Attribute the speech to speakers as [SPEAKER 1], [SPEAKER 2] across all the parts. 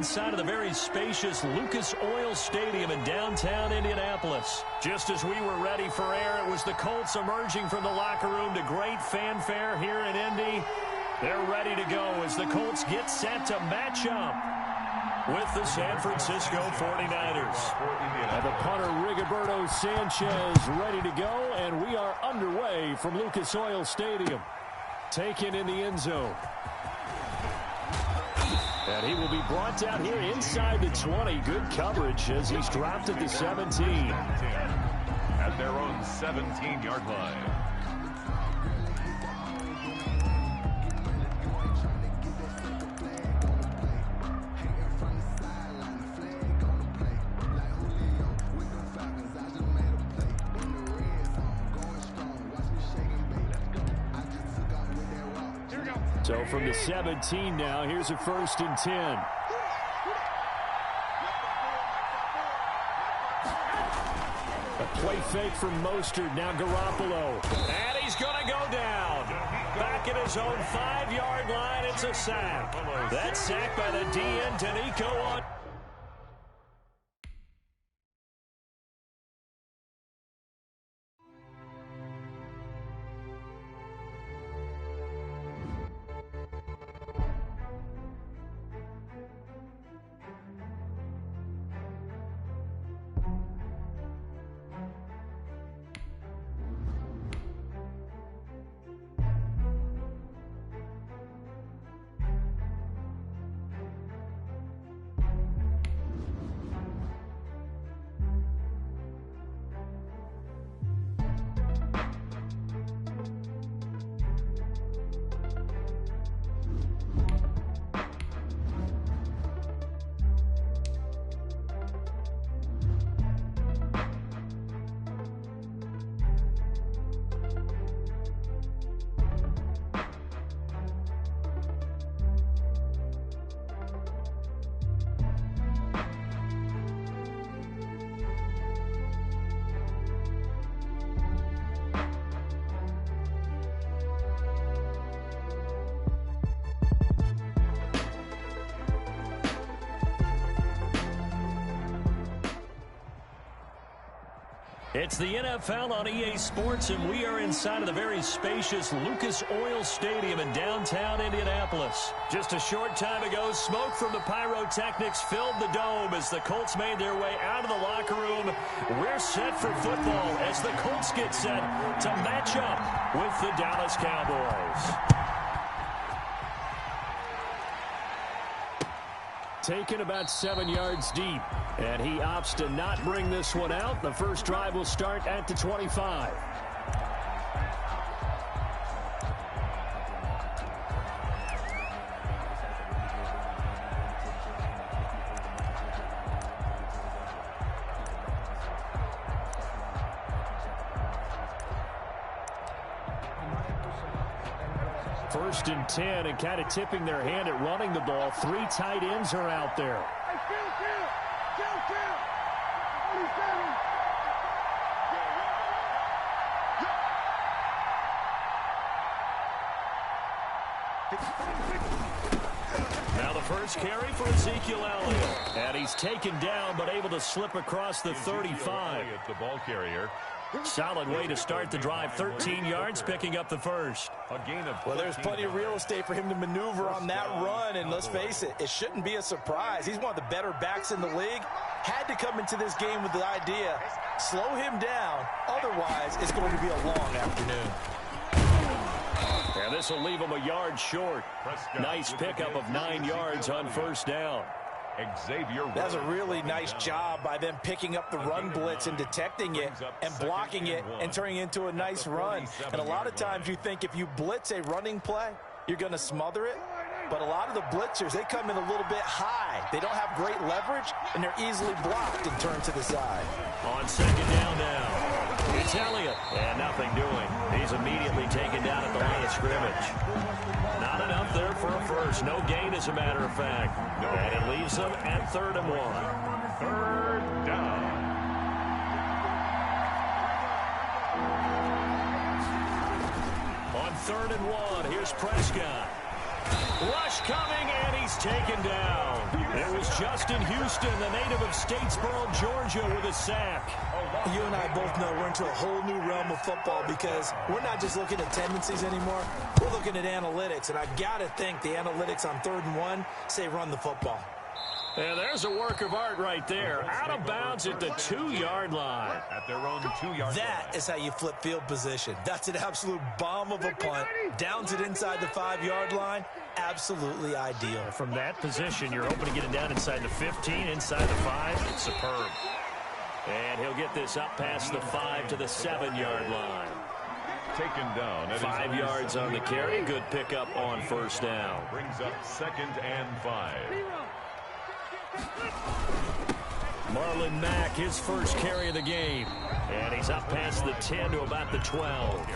[SPEAKER 1] Inside of the very spacious Lucas Oil Stadium in downtown Indianapolis. Just as we were ready for air, it was the Colts emerging from the locker room to great fanfare here in Indy. They're ready to go as the Colts get set to match up with the San Francisco 49ers. And the punter, Rigoberto Sanchez, ready to go, and we are underway from Lucas Oil Stadium. Taken in the end zone. And he will be brought down here inside the 20. Good coverage as he's dropped at the 17.
[SPEAKER 2] At their own 17-yard line.
[SPEAKER 1] So from the 17 now, here's a 1st and 10. A play fake from Mostert, now Garoppolo. And he's going to go down. Back at his own 5-yard line, it's a sack. That sack by the DN, Danico on. It's the NFL on EA Sports, and we are inside of the very spacious Lucas Oil Stadium in downtown Indianapolis. Just a short time ago, smoke from the pyrotechnics filled the dome as the Colts made their way out of the locker room. We're set for football as the Colts get set to match up with the Dallas Cowboys. Taken about 7 yards deep. And he opts to not bring this one out. The first drive will start at the 25. First and 10, and kind of tipping their hand at running the ball. 3 tight ends are out there. Now the first carry for Ezekiel Elliott. And he's taken down, but able to slip across the 35.
[SPEAKER 2] The ball carrier.
[SPEAKER 1] Solid way to start the drive. 13 yards, picking up the first.
[SPEAKER 3] Well, there's plenty of real estate for him to maneuver on that run. And let's face it, it shouldn't be a surprise. He's one of the better backs in the league. Had to come into this game with the idea, slow him down. Otherwise, it's going to be a long afternoon.
[SPEAKER 1] And this will leave him a yard short. Nice pickup of 9 yards on first down.
[SPEAKER 3] That's a really nice job by them picking up the run blitz and detecting it and blocking it and turning it into a nice run. And a lot of times you think if you blitz a running play, you're going to smother it. But a lot of the blitzers, they come in a little bit high. They don't have great leverage, and they're easily blocked and turned to the side.
[SPEAKER 1] On second down now. It's Elliott, and nothing doing. He's immediately taken down at the line of scrimmage. Not enough there for a first. No gain, as a matter of fact. And it leaves them at 3rd and 1.
[SPEAKER 2] 3rd down.
[SPEAKER 1] On 3rd and 1, here's Prescott. Rush coming, and he's taken down. It was Justin Houston, the native of Statesboro, Georgia, with a sack.
[SPEAKER 3] You and I both know we're into a whole new realm of football because we're not just looking at tendencies anymore. We're looking at analytics, and I got to think the analytics on 3rd and 1 say run the football.
[SPEAKER 1] And there's a work of art right there. Out of bounds at the 2-yard line.
[SPEAKER 2] At their own 2-yard
[SPEAKER 3] That
[SPEAKER 2] line.
[SPEAKER 3] is how you flip field position. That's an absolute bomb of a punt. Downs it inside the 5-yard line. Absolutely ideal.
[SPEAKER 1] From that position, you're hoping to get it down inside the 15, inside the 5. It's superb. And he'll get this up past the 5 to the 7-yard line.
[SPEAKER 2] Taken down.
[SPEAKER 1] 5 yards on the carry. Good pickup on 1st down.
[SPEAKER 2] Brings up 2nd and 5.
[SPEAKER 1] Marlon Mack, his first carry of the game. And he's up past the 10 to about the 12.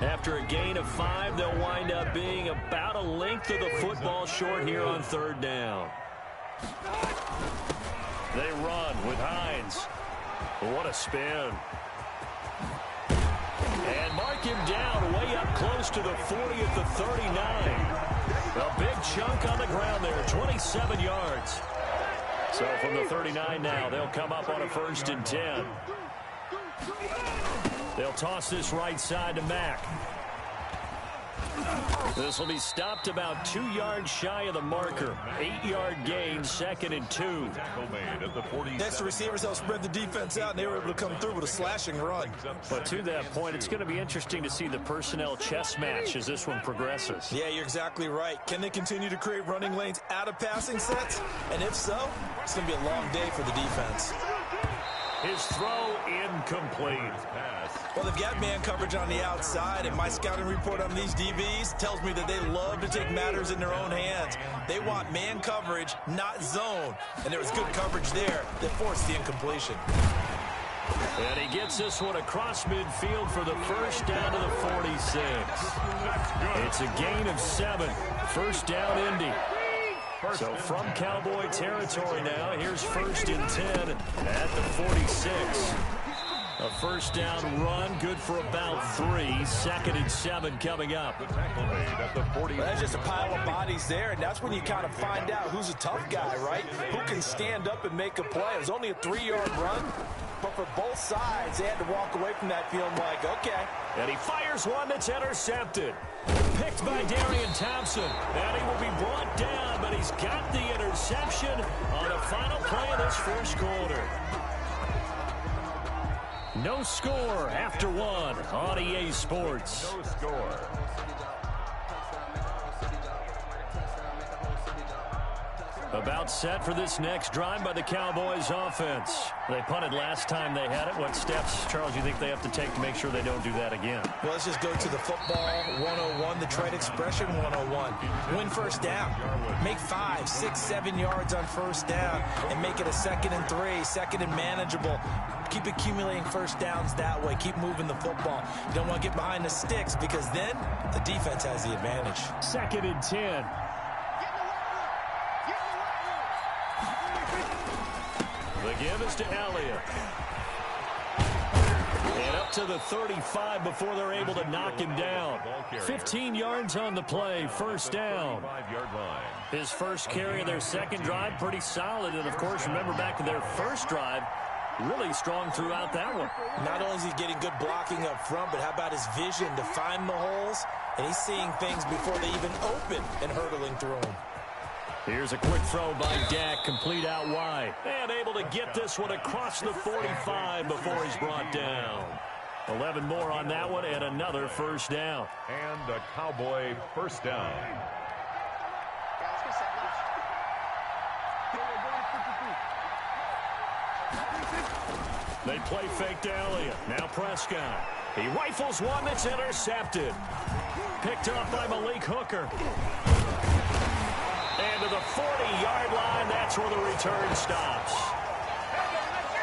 [SPEAKER 1] After a gain of 5, they'll wind up being about a length of the football short here on 3rd down. They run with Hines. What a spin. And mark him down way up close to the 40 at the 39. A big chunk on the ground there, 27 yards. So from the 39 now, they'll come up on a 1st and 10. They'll toss this right side to Mack. This will be stopped about 2 yards shy of the marker. 8-yard gain, 2nd and 2.
[SPEAKER 3] Next, the receivers helped spread the defense out, and they were able to come through with a slashing run.
[SPEAKER 1] But to that point, it's going to be interesting to see the personnel chess match as this one progresses.
[SPEAKER 3] Yeah, you're exactly right. Can they continue to create running lanes out of passing sets? And if so, it's going to be a long day for the defense.
[SPEAKER 1] His throw incomplete.
[SPEAKER 3] Well, they've got man coverage on the outside, and my scouting report on these DBs tells me that they love to take matters in their own hands. They want man coverage, not zone. And there was good coverage there that forced the incompletion.
[SPEAKER 1] And he gets this one across midfield for the 1st down to the 46. It's a gain of 7. 1st down, Indy. So from Cowboy territory now, here's 1st and 10 at the 46. A 1st down run, good for about 3. 2nd and 7 coming up.
[SPEAKER 3] That's just a pile of bodies there, and that's when you kind of find out who's a tough guy, right? Who can stand up and make a play. It was only a 3-yard run, but for both sides, they had to walk away from that feeling like, okay.
[SPEAKER 1] And he fires one that's intercepted. Picked by Darian Thompson. And he will be brought down, but he's got the interception on the final play of this 1st quarter. No score after 1 on EA Sports.
[SPEAKER 2] No score.
[SPEAKER 1] About set for this next drive by the Cowboys offense. They punted last time they had it. What steps, Charles, you think they have to take to make sure they don't do that again?
[SPEAKER 3] Well, let's just go to the football 101, the trade expression 101. Win 1st down. Make 5, 6, 7 yards on 1st down and make it a 2nd and 3, 2nd and manageable. Keep accumulating 1st downs that way. Keep moving the football. You don't want to get behind the sticks because then the defense has the advantage.
[SPEAKER 1] 2nd and 10. The give is to Elliott. And up to the 35 before they're able to knock him down. 15 yards on the play, 1st down. His first carry of their 2nd drive, pretty solid. And, of course, remember back to their 1st drive, really strong throughout that one.
[SPEAKER 3] Not only is he getting good blocking up front, but how about his vision to find the holes? And he's seeing things before they even open and hurtling through them.
[SPEAKER 1] Here's a quick throw by Dak, complete out wide. And able to get this one across the 45 before he's brought down. 11 more on that one and another 1st down.
[SPEAKER 2] And a Cowboy 1st down.
[SPEAKER 1] They play fake to Elliott. Now Prescott. He rifles one that's intercepted. Picked up by Malik Hooker. And to the 40-yard line, that's where the return stops.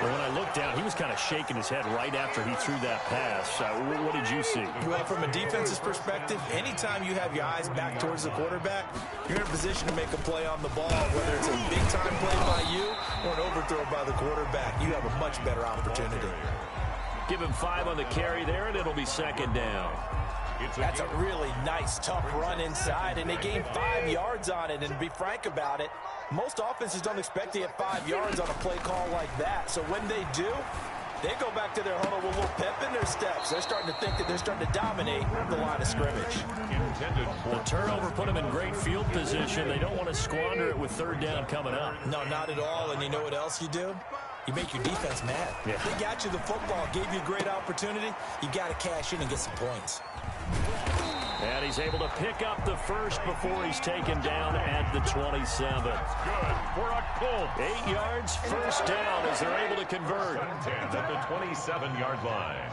[SPEAKER 1] Well, when I looked down, he was kind of shaking his head right after he threw that pass. What did you see?
[SPEAKER 3] Well, from a defense's perspective, anytime you have your eyes back towards the quarterback, you're in a position to make a play on the ball, whether it's a big-time play by you or an overthrow by the quarterback. You have a much better opportunity.
[SPEAKER 1] Give him 5 on the carry there, and it'll be 2nd down.
[SPEAKER 3] That's a really nice, tough run inside, and they gained 5 yards on it. And to be frank about it, most offenses don't expect to get 5 yards on a play call like that. So when they do, they go back to their huddle with a little pep in their steps. They're starting to think that they're starting to dominate the line of scrimmage.
[SPEAKER 1] The turnover put them in great field position. They don't want to squander it with third down coming up.
[SPEAKER 3] No, not at all. And you know what else you do? You make your defense mad.
[SPEAKER 1] Yeah.
[SPEAKER 3] They got you the football, gave you a great opportunity. You got to cash in and get some points.
[SPEAKER 1] And he's able to pick up the first before he's taken down at the 27.
[SPEAKER 2] Good for a Colt.
[SPEAKER 1] 8 yards, first down as they're able to convert.
[SPEAKER 2] At the 27-yard line.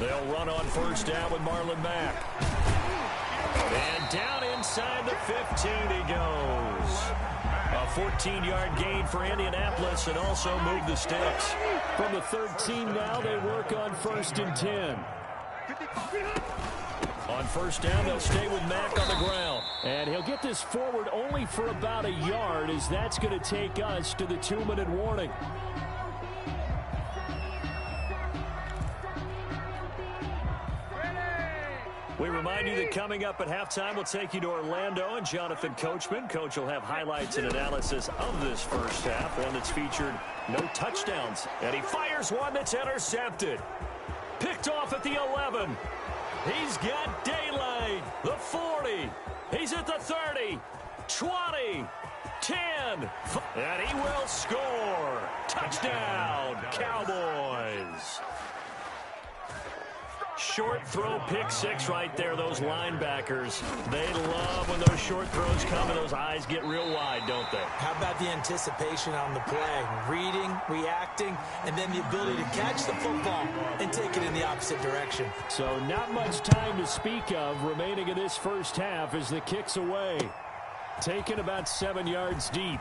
[SPEAKER 1] They'll run on first down with Marlon Mack. And down inside the 15 he goes. A 14-yard gain for Indianapolis and also move the sticks. From the 13 now, they work on 1st and 10. On first down, they'll stay with Mack on the ground. And he'll get this forward only for about a yard, as that's going to take us to the 2-minute warning. We remind you that coming up at halftime, we'll take you to Orlando and Jonathan Coachman. Coach will have highlights and analysis of this first half, and it's featured no touchdowns. And he fires one that's intercepted. Picked off at the 11. He's got daylight. The 40. He's at the 30. 20. 10. And he will score. Touchdown, Cowboys. Short throw, pick six right there. Those linebackers, they love when those short throws come and those eyes get real wide, don't they?
[SPEAKER 3] How about the anticipation on the play? Reading, reacting, and then the ability to catch the football and take it in the opposite direction.
[SPEAKER 1] So not much time to speak of remaining in this first half as the kick's away. Taken about 7 yards deep.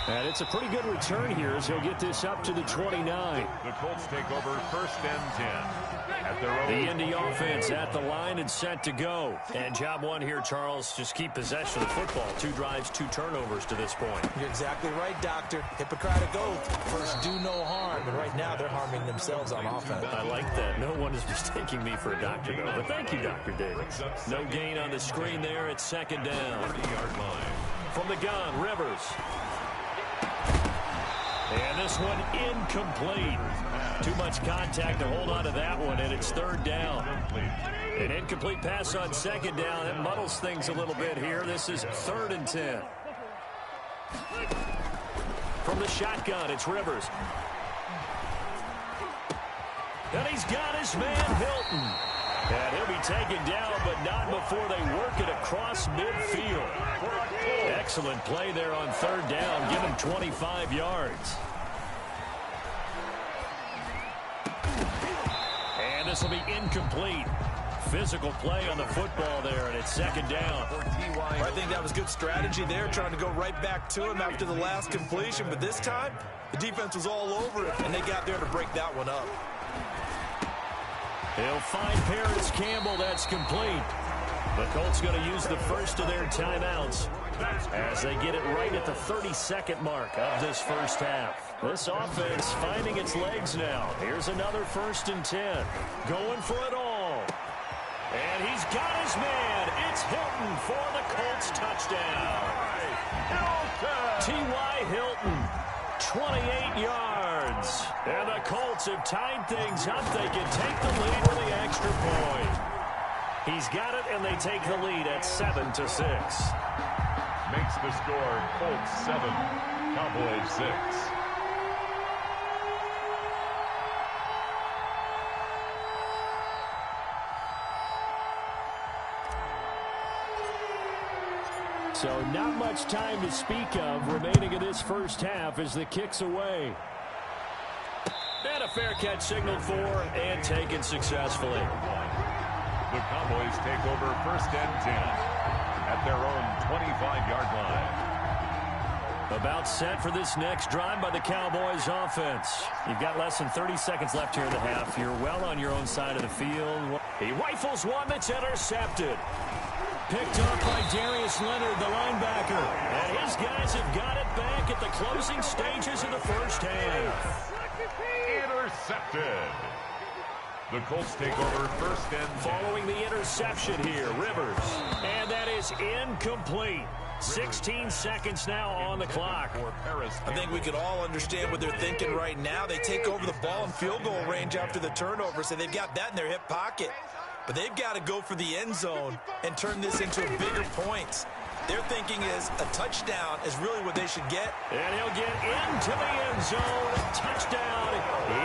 [SPEAKER 1] And it's a pretty good return here as he'll get this up to the 29.
[SPEAKER 2] The Colts take over 1st and 10. At their own.
[SPEAKER 1] The Indy offense at the line and set to go. And job one here, Charles, just keep possession of the football. 2 drives, 2 turnovers to this point.
[SPEAKER 3] You're exactly right, Doctor. Hippocratic oath. First, do no harm. And right now, they're harming themselves on offense.
[SPEAKER 1] I like that. No one is mistaking me for a doctor, though. But thank you, Dr. Davis. No gain on the screen there. It's 2nd down.
[SPEAKER 2] 30-yard line.
[SPEAKER 1] From the gun, Rivers. And this one incomplete. Too much contact to hold on to that one, and it's 3rd down. An incomplete pass on 2nd down. That muddles things a little bit here. This is 3rd and 10. From the shotgun, it's Rivers. And he's got his man, Hilton. And he'll be taken down, but not before they work it across midfield. Excellent play there on 3rd down. Give him 25 yards. And this will be incomplete. Physical play on the football there, and it's 2nd down.
[SPEAKER 3] I think that was good strategy there, trying to go right back to him after the last completion. But this time, the defense was all over it, and they got there to break that one up.
[SPEAKER 1] He'll find Paris Campbell. That's complete. The Colts going to use the first of their timeouts as they get it right at the 32nd mark of this first half. This offense finding its legs now. Here's another 1st and 10. Going for it all. And he's got his man. It's Hilton for the Colts touchdown. T.Y. Hilton, 28 yards. And the Colts have tied things up. They can take the lead with the extra point. He's got it, and they take the lead at 7-6.
[SPEAKER 2] Makes the score Colts 7, Cowboys 6.
[SPEAKER 1] So not much time to speak of remaining in this first half as the kick's away. And a fair catch signaled for and taken successfully.
[SPEAKER 2] The Cowboys take over 1st and 10 at their own 25-yard line.
[SPEAKER 1] About set for this next drive by the Cowboys offense. You've got less than 30 seconds left here in the half. You're well on your own side of the field. He rifles one that's intercepted. Picked off by Darius Leonard, the linebacker. And his guys have got it back at the closing stages of the first half.
[SPEAKER 2] intercepted. The Colts take over first and 10.
[SPEAKER 1] Following the interception here, Rivers. And that is incomplete. 16 seconds now on the clock.
[SPEAKER 3] I think we could all understand what they're thinking right now. They take over the ball in field goal range after the turnover, so they've got that in their hip pocket. But they've got to go for the end zone and turn this into bigger points. Their thinking is a touchdown is really what they should get.
[SPEAKER 1] And he'll get into the end zone. Touchdown,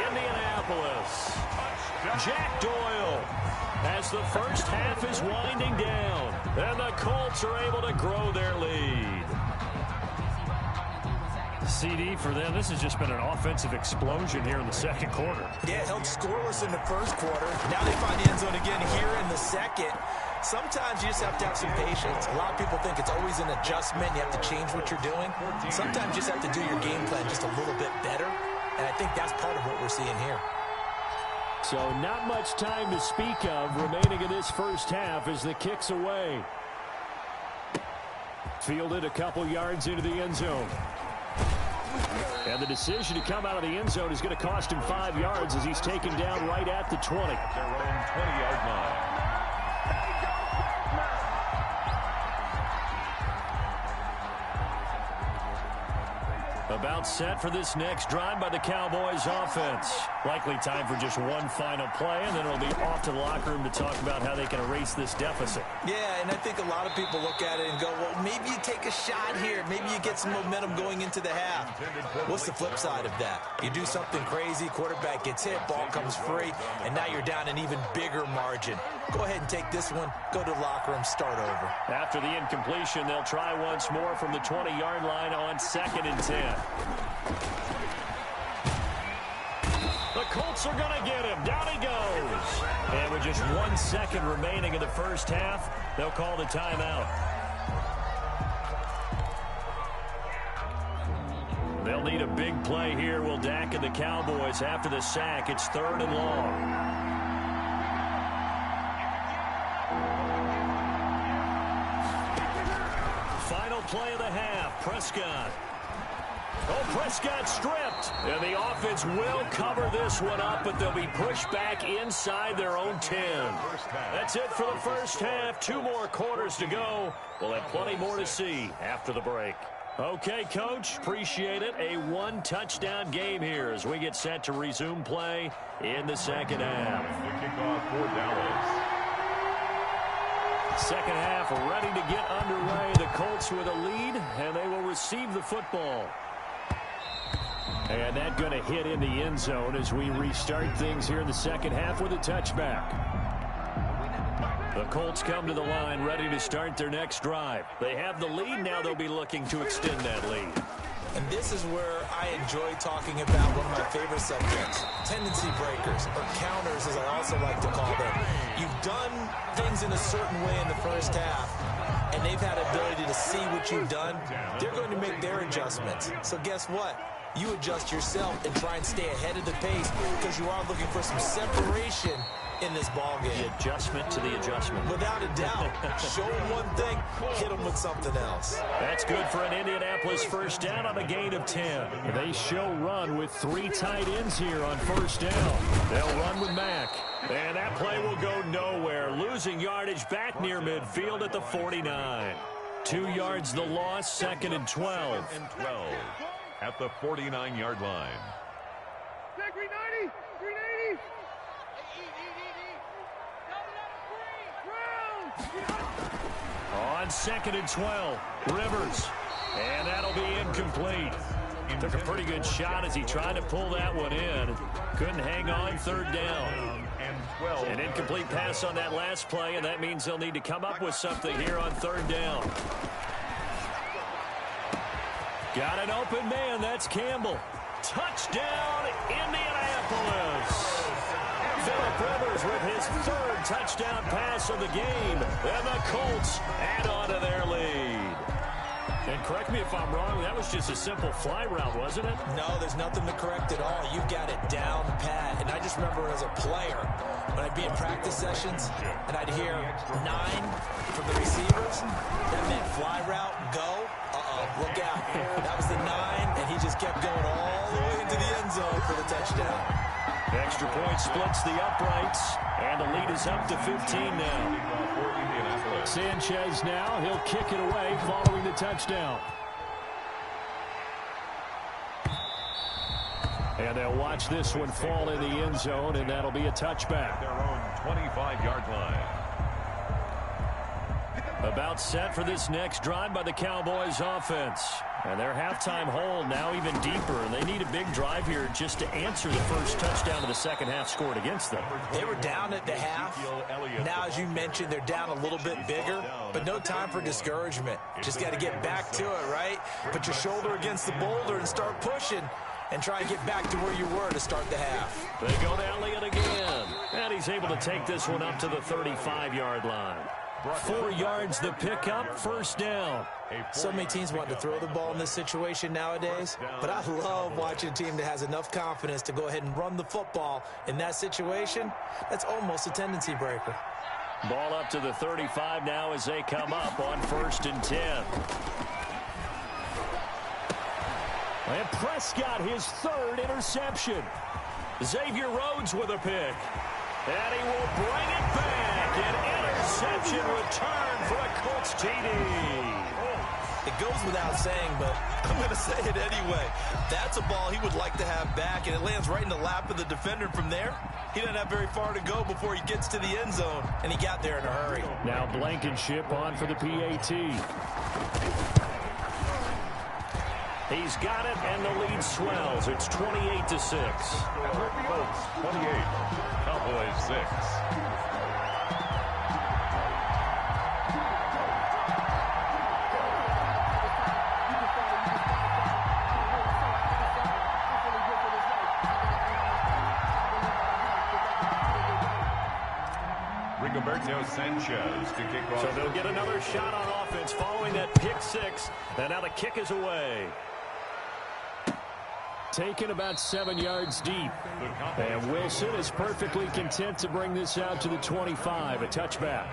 [SPEAKER 1] Indianapolis. Jack Doyle, as the first half is winding down, and the Colts are able to grow their lead. CD for them, this has just been an offensive explosion here in the second quarter.
[SPEAKER 3] Yeah, held scoreless in the first quarter. Now they find the end zone again here in the second. Sometimes you just have to have some patience. A lot of people think it's always an adjustment. You have to change what you're doing. Sometimes you just have to do your game plan just a little bit better, and I think that's part of what we're seeing here.
[SPEAKER 1] So not much time to speak of remaining in this first half as the kick's away. Fielded a couple yards into the end zone. And the decision to come out of the end zone is going to cost him 5 yards as he's taken down right at the 20.
[SPEAKER 2] Their own 20-yard line.
[SPEAKER 1] About set for this next drive by the Cowboys offense. Likely time for just one final play, and then it'll be off to the locker room to talk about how they can erase this deficit.
[SPEAKER 3] Yeah, and I think a lot of people look at it and go, well, maybe you take a shot here. Maybe you get some momentum going into the half. What's the flip side of that? You do something crazy, quarterback gets hit, ball comes free, and now you're down an even bigger margin. Go ahead and take this one, go to the locker room, start over.
[SPEAKER 1] After the incompletion, they'll try once more from the 20-yard line on 2nd and 10. The Colts are going to get him. Down he goes. And with just 1 second remaining in the first half, they'll call the timeout. They'll need a big play here, will Dak and the Cowboys. After the sack, it's 3rd and long. Final play of the half, Prescott. Oh, Prescott stripped. And the offense will cover this one up, but they'll be pushed back inside their own 10. That's it for the first half. 2 more quarters to go. We'll have plenty more to see after the break. Okay, Coach, appreciate it. A 1-touchdown game here as we get set to resume play in the second half.
[SPEAKER 2] The kickoff for Dallas.
[SPEAKER 1] Second half ready to get underway. The Colts with a lead, and they will receive the football. And that going to hit in the end zone as we restart things here in the second half with a touchback. The Colts come to the line ready to start their next drive. They have the lead. Now they'll be looking to extend that lead.
[SPEAKER 3] And this is where I enjoy talking about one of my favorite subjects, tendency breakers, or counters as I also like to call them. You've done things in a certain way in the first half, and they've had ability to see what you've done. They're going to make their adjustments. So guess what? You adjust yourself and try and stay ahead of the pace because you are looking for some separation in this ball game.
[SPEAKER 1] The adjustment to the adjustment.
[SPEAKER 3] Without a doubt. Show them one thing, hit them with something else.
[SPEAKER 1] That's good for an Indianapolis first down on a gain of 10. They show run with 3 tight ends here on first down. They'll run with Mack. And that play will go nowhere. Losing yardage back near midfield at the 49. 2 yards the loss, 2nd and 12.
[SPEAKER 2] At the 49-yard line.
[SPEAKER 1] On 2nd and 12, Rivers. And that'll be incomplete. Took a pretty good shot as he tried to pull that one in. Couldn't hang on, 3rd down. An incomplete pass on that last play, and that means they'll need to come up with something here on 3rd down. Got an open man. That's Campbell. Touchdown, Indianapolis. Phillip Rivers with his 3rd touchdown pass of the game. And the Colts add on to their lead. And correct me if I'm wrong, that was just a simple fly route, wasn't it?
[SPEAKER 3] No, there's nothing to correct at all. You got it down pat. And I just remember as a player, when I'd be in practice sessions, and I'd hear 9 from the receivers, that meant fly route, go. Look out. That was the 9, and he just kept going all the way into the end zone for the touchdown.
[SPEAKER 1] It splits the uprights, and the lead is up to 15 now. Sanchez now, he'll kick it away following the touchdown. And they'll watch this one fall in the end zone, and that'll be a touchback.
[SPEAKER 2] Their own 25-yard line.
[SPEAKER 1] About set for this next drive by the Cowboys offense. And their halftime hole now even deeper, and they need a big drive here just to answer the first touchdown of the second half scored against them.
[SPEAKER 3] They were down at the half. Now, as you mentioned, they're down a little bit bigger, but no time for discouragement. Just got to get back to it, right? Put your shoulder against the boulder and start pushing and try and get back to where you were to start the half.
[SPEAKER 1] They go to Elliott again, and he's able to take this one up to the 35-yard line. 4 yards the pickup, first down.
[SPEAKER 3] So many teams want to throw the ball in this situation nowadays, but I love watching a team that has enough confidence to go ahead and run the football in that situation. That's almost a tendency breaker.
[SPEAKER 1] Ball up to the 35 now as they come up on 1st and 10. And Prescott, his 3rd interception. Xavier Rhodes with a pick. And he will bring it back. An interception return for a Colts TD.
[SPEAKER 3] It goes without saying, but I'm going to say it anyway. That's a ball he would like to have back, and it lands right in the lap of the defender from there. He doesn't have very far to go before he gets to the end zone, and he got there in a hurry.
[SPEAKER 1] Now Blankenship on for the PAT. He's got it, and the lead swells. It's 28-6.
[SPEAKER 2] Colts 28, Cowboys 6. Rigoberto Sanchez to kick off.
[SPEAKER 1] So they'll get another shot on offense following that pick 6, and now the kick is away. Taken about 7 yards deep. And Wilson is perfectly content to bring this out to the 25, a touchback.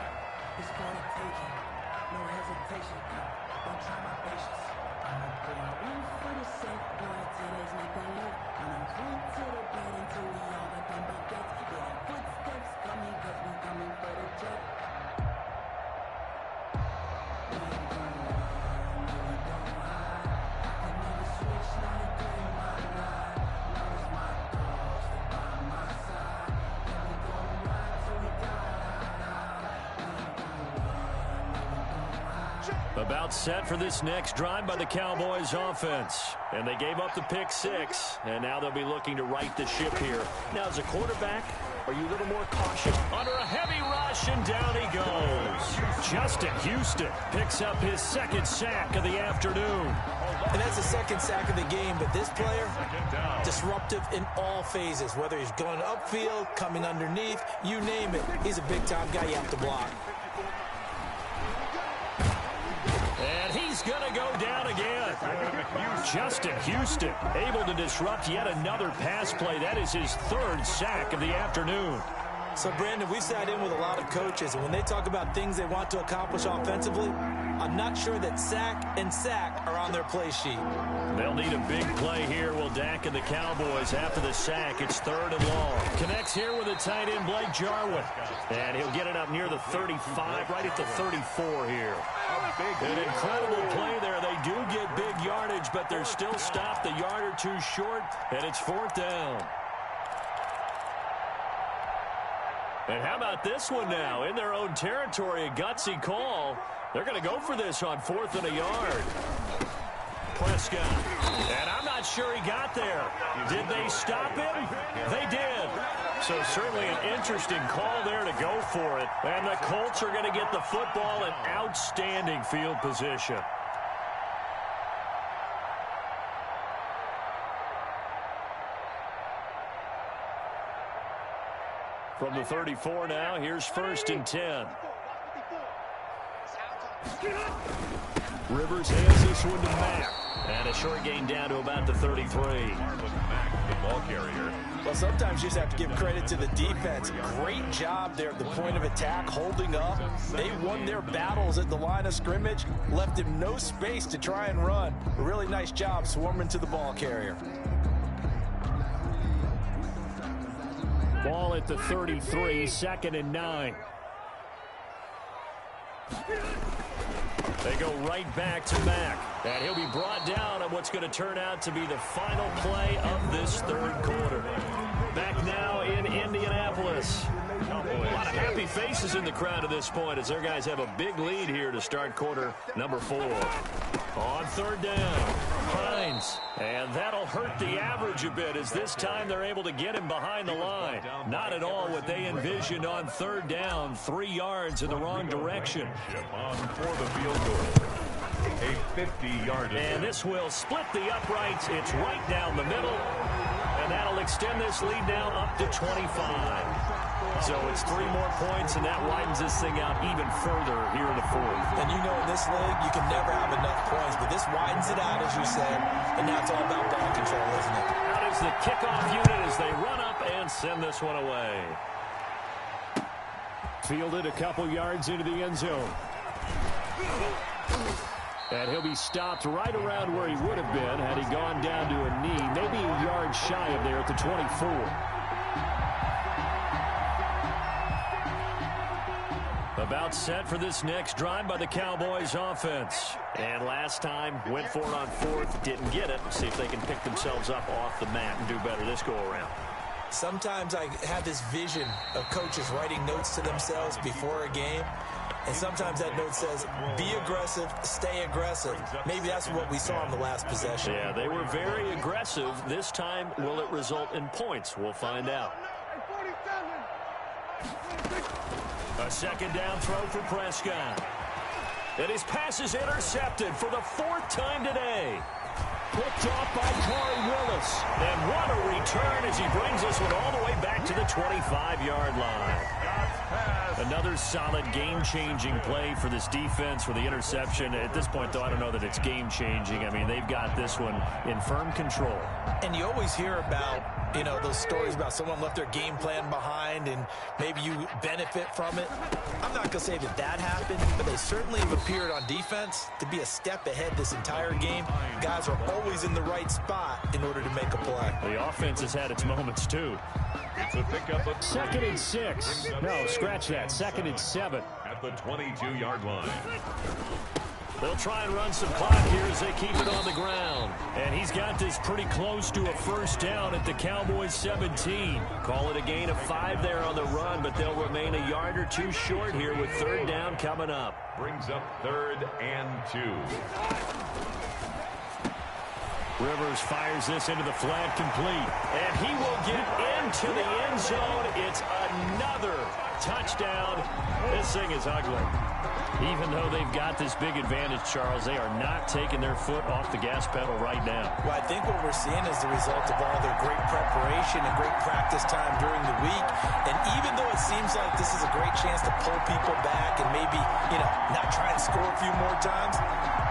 [SPEAKER 1] About set for this next drive by the Cowboys offense. And they gave up the pick 6, and now they'll be looking to right the ship here. Now, as a quarterback, are you a little more cautious? Under a heavy rush, and down he goes. Justin Houston picks up his 2nd sack of the afternoon.
[SPEAKER 3] And that's the 2nd sack of the game, but this player, disruptive in all phases, whether he's going upfield, coming underneath, you name it. He's a big-time guy you have to block.
[SPEAKER 1] And he's going to go down again. Justin Houston able to disrupt yet another pass play. That is his 3rd sack of the afternoon.
[SPEAKER 3] So, Brandon, we've sat in with a lot of coaches, and when they talk about things they want to accomplish offensively, I'm not sure that sack and sack are on their play sheet.
[SPEAKER 1] They'll need a big play here, will Dak and the Cowboys after the sack. It's 3rd and long. Connects here with a tight end, Blake Jarwin. And he'll get it up near the 35, right at the 34 here. An incredible play there. They do get big yardage, but they're still stopped a yard or 2 short, and it's 4th down. And how about this one now? In their own territory, a gutsy call. They're going to go for this on 4th and a yard. Prescott. And I'm not sure he got there. Did they stop him? They did. So certainly an interesting call there to go for it. And the Colts are going to get the football in outstanding field position. From the 34 now, here's 1st and 10. Rivers hands this one to Mack. And a short gain down to about the 33.
[SPEAKER 2] The ball carrier.
[SPEAKER 3] Well, sometimes you just have to give credit to the defense. Great job there at the point of attack, holding up. They won their battles at the line of scrimmage, left him no space to try and run. A really nice job swarming to the ball carrier.
[SPEAKER 1] Ball at the 33, 2nd and 9. They go right back to Mack. And he'll be brought down on what's going to turn out to be the final play of this third quarter. Back now in Indianapolis. A lot of happy faces in the crowd at this point as their guys have a big lead here to start quarter number 4. On third down, Hines. And that'll hurt the average a bit as this time they're able to get him behind the line. Not at all what they envisioned on third down, 3 yards in the wrong direction.
[SPEAKER 2] On for the field goal. A 50-yard.
[SPEAKER 1] And this will split the uprights. It's right down the middle. And that'll extend this lead now up to 25. So it's 3 more points, and that widens this thing out even further here in the 4th.
[SPEAKER 3] And you know in this league, you can never have enough points, but this widens it out, as you said, and now it's all about ball control, isn't it?
[SPEAKER 1] Out is the kickoff unit as they run up and send this one away. Fielded a couple yards into the end zone. And he'll be stopped right around where he would have been had he gone down to a knee, maybe a yard shy of there at the 24. About set for this next drive by the Cowboys offense. And last time, went for it on 4th, didn't get it. See if they can pick themselves up off the mat and do better this go-around.
[SPEAKER 3] Sometimes I have this vision of coaches writing notes to themselves before a game. And sometimes that note says, be aggressive, stay aggressive. Maybe that's what we saw in the last possession.
[SPEAKER 1] Yeah, they were very aggressive. This time, will it result in points? We'll find out. A second down throw for Prescott. And his pass is intercepted for the 4th time today. Picked off by Corey Willis. And what a return as he brings this one all the way back to the 25-yard line. Another solid game-changing play for this defense for the interception. At this point, though, I don't know that it's game-changing. I mean, they've got this one in firm control. And you always hear about, you know, those stories about someone left their game plan behind and maybe you benefit from it. I'm not going to say that that happened, but they certainly have appeared on defense to be a step ahead this entire game. Guys are always in the right spot in order to make a play. The offense has had its moments, too.
[SPEAKER 2] It's a pickup of
[SPEAKER 1] 2nd and 6. No, scratch that. 2nd and 7.
[SPEAKER 2] At the 22-yard line.
[SPEAKER 1] They'll try and run some clock here as they keep it on the ground. And he's got this pretty close to a first down at the Cowboys 17. Call it a gain of 5 there on the run, but they'll remain a yard or 2 short here with third down coming up.
[SPEAKER 2] Brings up 3rd and 2.
[SPEAKER 1] Rivers fires this into the flat complete. And he will get into the end zone. It's another touchdown. This thing is ugly. Even though they've got this big advantage, Charles, they are not taking their foot off the gas pedal right now. Well, I think what we're seeing is the result of all their great preparation and great practice time during the week. And even though it seems like this is a great chance to pull people back and maybe, you know, not try and score a few more times,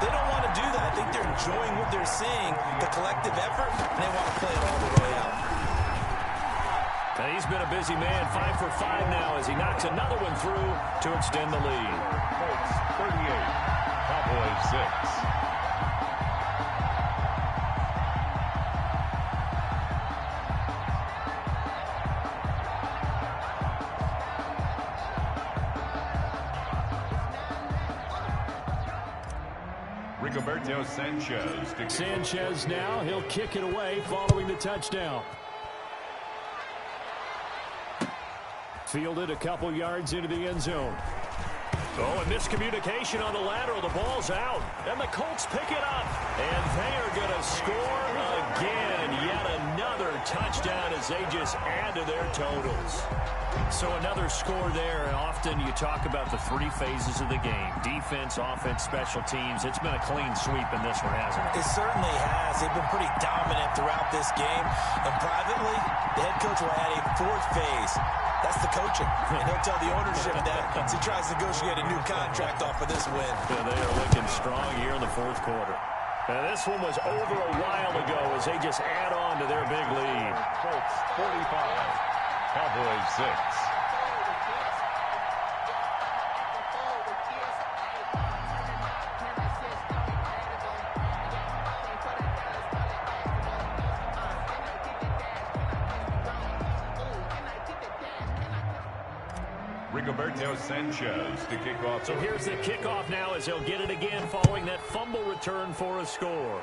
[SPEAKER 1] they don't want to do that. I think they're enjoying what they're seeing, the collective effort, and they want to play it all the way out. And he's been a busy man, 5 for 5 now as he knocks another one through to extend the lead.
[SPEAKER 2] Colts 38, Cowboys 6. Rigoberto Sanchez.
[SPEAKER 1] Sanchez now, he'll kick it away following the touchdown. Fielded a couple yards into the end zone. Oh, a miscommunication on the lateral. The ball's out. And the Colts pick it up. And they are going to score again. Yet another touchdown as they just add to their totals. So another score there. And often you talk about the 3 phases of the game. Defense, offense, special teams. It's been a clean sweep in this one, hasn't it? It certainly has. They've been pretty dominant throughout this game. And privately, the head coach will add a 4th phase. That's the coaching. And he'll tell the ownership that as he tries to negotiate a new contract off of this win. Yeah, they are looking strong here in the 4th quarter. And this one was over a while ago as they just add on to their big lead.
[SPEAKER 2] Colts 45, Cowboys 6. Rigoberto Sanchez to kick off.
[SPEAKER 1] So here's the kickoff now as he'll get it again following that fumble return for a score.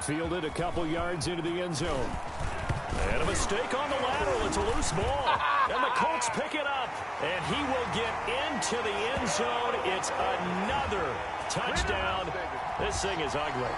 [SPEAKER 1] Fielded a couple yards into the end zone. And a mistake on the lateral. It's a loose ball. And the Colts pick it up. And he will get into the end zone. It's another touchdown. This thing is ugly.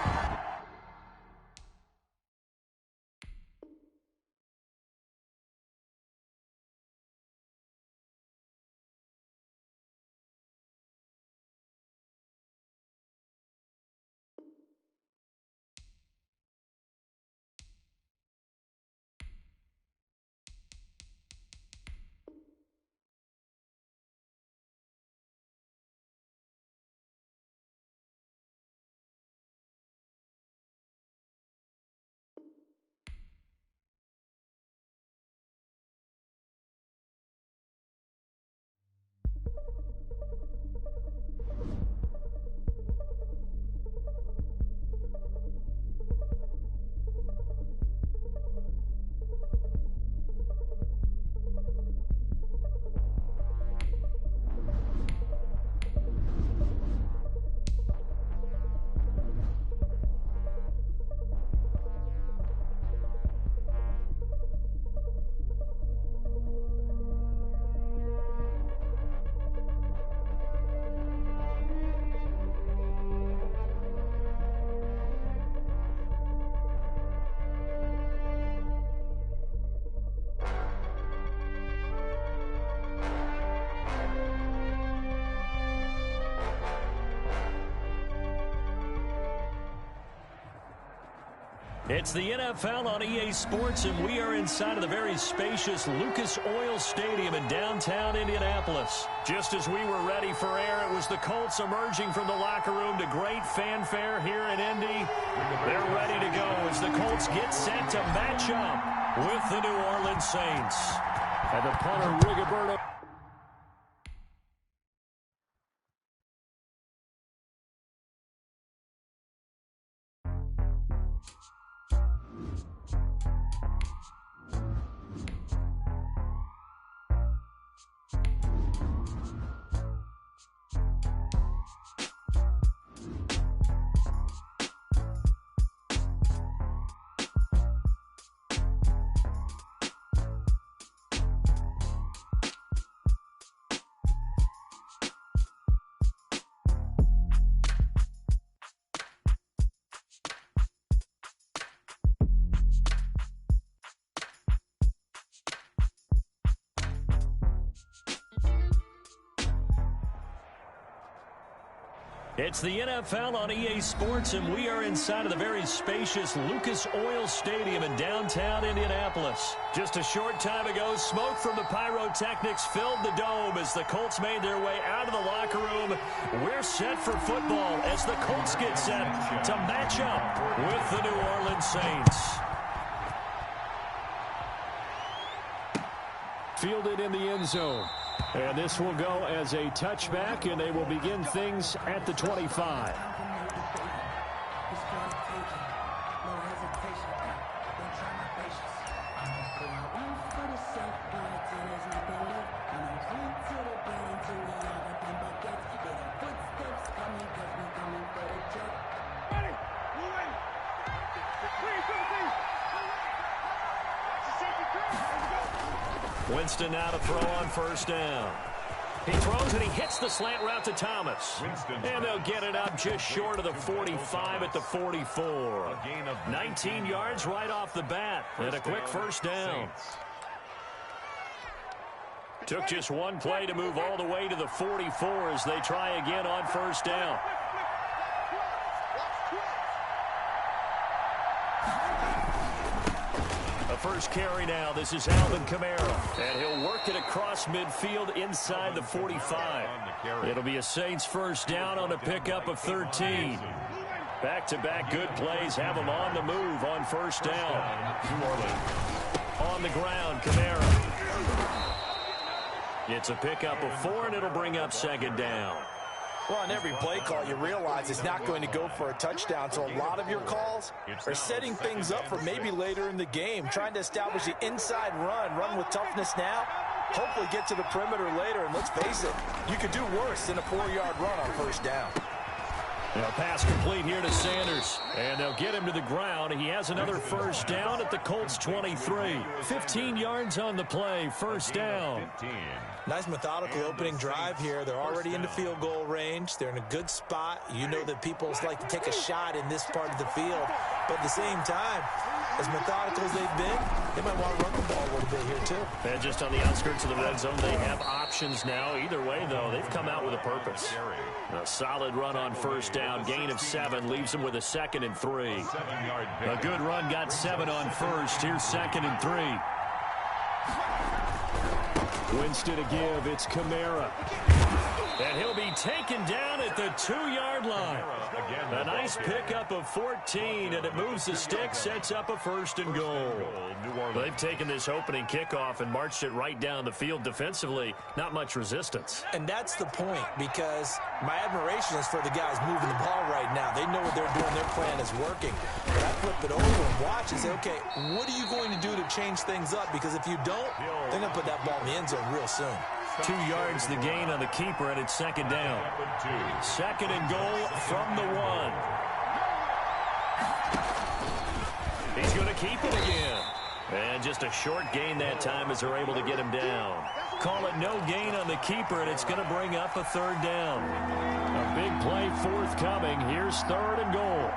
[SPEAKER 1] It's the NFL on EA Sports, and we are inside of the very spacious Lucas Oil Stadium in downtown Indianapolis. Just as we were ready for air, it was the Colts emerging from the locker room to great fanfare here in Indy. They're ready to go as the Colts get set to match up with the New Orleans Saints. And the punter, Rigoberto. It's the NFL on EA Sports, and we are inside of the very spacious Lucas Oil Stadium in downtown Indianapolis. Just a short time ago, smoke from the pyrotechnics filled the dome as the Colts made their way out of the locker room. We're set for football as the Colts get set to match up with the New Orleans Saints. Fielded in the end zone. And this will go as a touchback, and they will begin things at the 25. Winston now to throw on first down. He throws and he hits the slant route to Thomas. And they'll get it up just short of the 45 at the 44. A gain of 19 yards right off the bat. And a quick first down. Took just one play to move all the way to the 44 as they try again on first down. First carry now. This is Alvin Kamara. And he'll work it across midfield inside the 45. It'll be a Saints first down on a pickup of 13. Back-to-back good plays have them on the move on first down. On the ground, Kamara. It's a pickup of 4, and it'll bring up second down.
[SPEAKER 3] Well, on every play call, you realize it's not going to go for a touchdown. So a lot of your calls are setting things up for maybe later in the game, trying to establish the inside run with toughness now, hopefully get to the perimeter later. And let's face it, you could do worse than a 4-yard run on first down.
[SPEAKER 1] Pass complete here to Sanders. And they'll get him to the ground. He has another first down at the Colts 23. 15 yards on the play. First down.
[SPEAKER 3] Nice methodical opening drive here. They're already into field goal range. They're in a good spot. You know that people like to take a shot in this part of the field. But at the same time, as methodical as they've been, they might want to run the ball a little bit here too.
[SPEAKER 1] And just on the outskirts of the red zone, they have options now. Either way, though, they've come out with a purpose. A solid run on first down. Gain of 7 leaves them with a 2nd and 3. A good run got 7 on first. Here's 2nd and 3. Winston to give. It's Kamara. And he'll be taken down at the 2-yard line. A nice pickup of 14, and it moves the stick, sets up a 1st and goal. They've taken this opening kickoff and marched it right down the field defensively. Not much resistance.
[SPEAKER 3] And that's the point, because my admiration is for the guys moving the ball right now. They know what they're doing. Their plan is working. But I flip it over and watch and say, okay, what are you going to do to change things up? Because if you don't, they're going to put that ball in the end zone real soon.
[SPEAKER 1] 2 yards the gain on the keeper, and it's 2nd down. 2nd and goal from the 1. He's going to keep it again. And just a short gain that time as they're able to get him down. Call it no gain on the keeper, and it's going to bring up a 3rd down. A big play forthcoming. Here's 3rd and goal.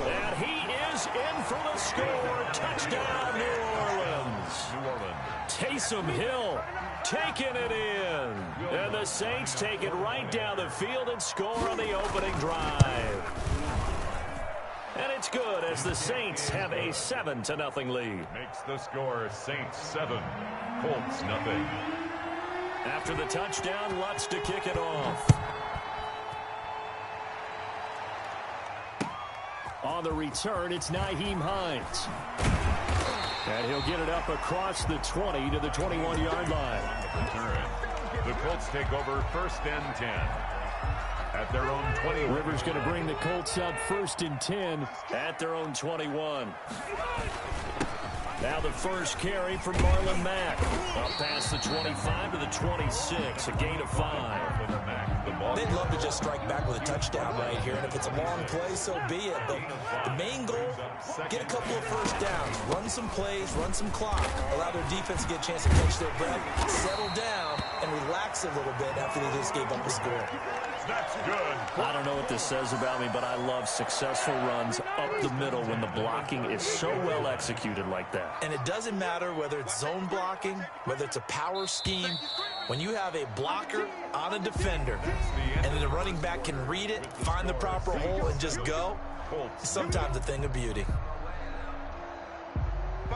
[SPEAKER 1] And he is in for the score. Touchdown, New Orleans. Taysom Hill taking it in. And the Saints take it right down the field and score on the opening drive. And it's good as the Saints have a 7-0 lead.
[SPEAKER 2] Makes the score Saints 7, Colts nothing.
[SPEAKER 1] After the touchdown, Lutz to kick it off. On the return, it's Nyheim Hines. And he'll get it up across the 20 to the 21-yard line.
[SPEAKER 2] The Colts take over 1st and 10. At their own 20.
[SPEAKER 1] Rivers going to bring the Colts up 1st and 10 at their own 21. Now the first carry from Marlon Mack. Up past the 25 to the 26. A gain of 5.
[SPEAKER 3] They'd love to just strike back with a touchdown right here. And if it's a long play, so be it. But the main goal, get a couple of first downs. Run some plays, run some clock. Allow their defense to get a chance to catch their breath, settle down, and relax a little bit after they just gave up a score.
[SPEAKER 2] That's good.
[SPEAKER 1] I don't know what this says about me, but I love successful runs up the middle when the blocking is so well executed like that.
[SPEAKER 3] And it doesn't matter whether it's zone blocking, whether it's a power scheme. When you have a blocker on a defender and then the running back can read it, find the proper hole, and just go, it's sometimes a thing of beauty.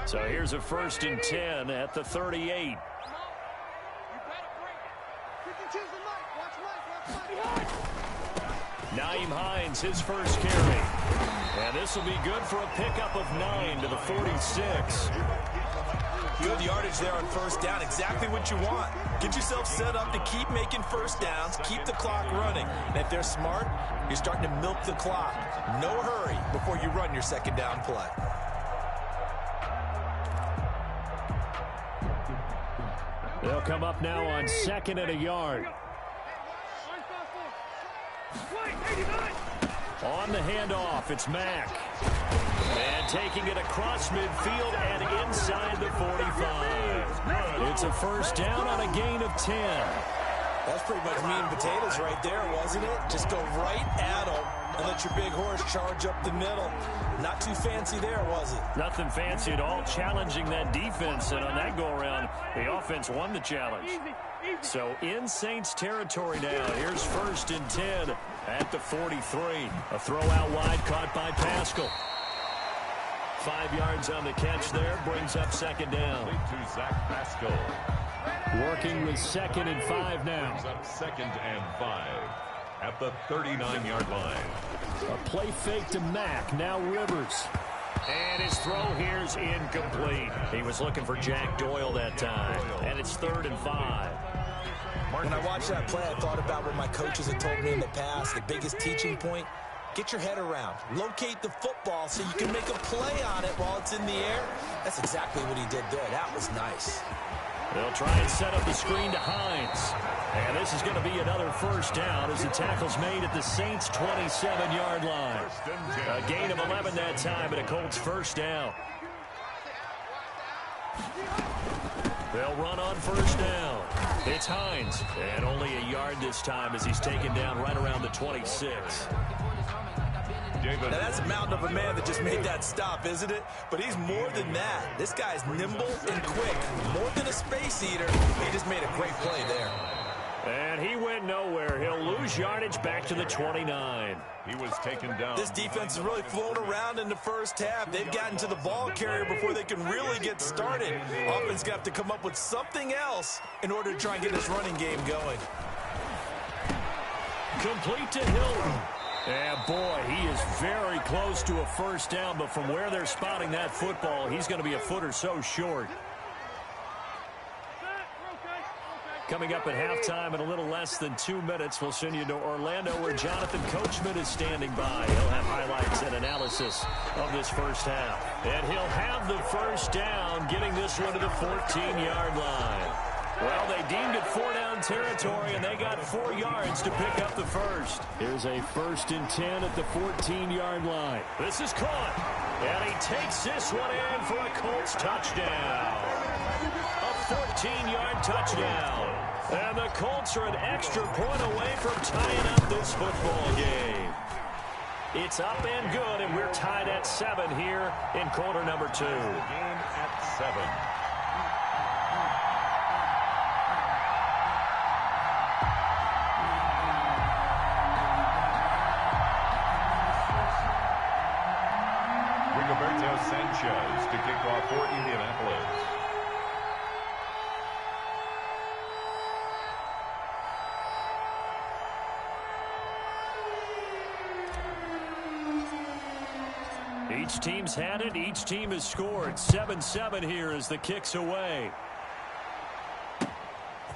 [SPEAKER 1] So here's a 1st and 10 at the 38. Nyheim Hines, his first carry. And this will be good for a pickup of 9 to the 46.
[SPEAKER 3] Good yardage there on first down. Exactly what you want. Get yourself set up to keep making first downs, keep the clock running. And if they're smart, you're starting to milk the clock. No hurry before you run your 2nd down play.
[SPEAKER 1] They'll come up now on 2nd and a yard. On the handoff, it's Mack. And taking it across midfield and inside the 45. It's a first down on a gain of 10.
[SPEAKER 3] That's pretty much meat and potatoes right there, wasn't it? Just go right at them and let your big horse charge up the middle. Not too fancy there, was it?
[SPEAKER 1] Nothing fancy at all, challenging that defense. And on that go-around, the offense won the challenge. So in Saints territory now. Here's 1st and 10 at the 43. A throw out wide caught by Pascal. 5 yards on the catch there. Brings up 2nd down.
[SPEAKER 2] To Zach Pascal.
[SPEAKER 1] Working with 2nd and 5 now.
[SPEAKER 2] Brings up 2nd and 5 at the 39-yard line.
[SPEAKER 1] A play fake to Mack. Now Rivers. And his throw here's incomplete. He was looking for Jack Doyle that time. And it's 3rd and 5.
[SPEAKER 3] When I watched that play, I thought about what my coaches had told me in the past. The biggest teaching point, get your head around, locate the football so you can make a play on it while it's in the air. That's exactly what he did there. That was nice.
[SPEAKER 1] They'll try and set up the screen to Hines. And this is going to be another first down as the tackle's made at the Saints' 27-yard line. A gain of 11 that time, and a Colts first down. They'll run on first down. It's Hines, and only a yard this time as he's taken down right around the 26.
[SPEAKER 3] Now that's a mountain of a man that just made that stop, isn't it? But he's more than that. This guy's nimble and quick. More than a space eater. He just made a great play there.
[SPEAKER 1] And he went nowhere. He'll lose yardage back to the 29.
[SPEAKER 2] He was taken down.
[SPEAKER 3] This defense has really flown around in the first half. They've gotten to the ball carrier before they can really get started. Offense got to come up with something else in order to try and get this running game going.
[SPEAKER 1] Complete to Hilton. And boy, he is very close to a first down, but from where they're spotting that football, he's going to be a foot or so short. Coming up at halftime in a little less than 2 minutes, we'll send you to Orlando where Jonathan Coachman is standing by. He'll have highlights and analysis of this first half. And he'll have the first down, getting this one to the 14-yard line. Well, they deemed it 4-down territory, and they got 4 yards to pick up the first. Here's a 1st and 10 at the 14-yard line. This is caught, and he takes this one in for a Colts touchdown. A 14-yard touchdown. And the Colts are an extra point away from tying up this football game. It's up and good, and we're tied at 7 here in quarter number 2.
[SPEAKER 2] Game at 7. Sanchez to kick off for Indianapolis.
[SPEAKER 1] Each team's had it. Each team has scored. 7-7 here as the kick's away.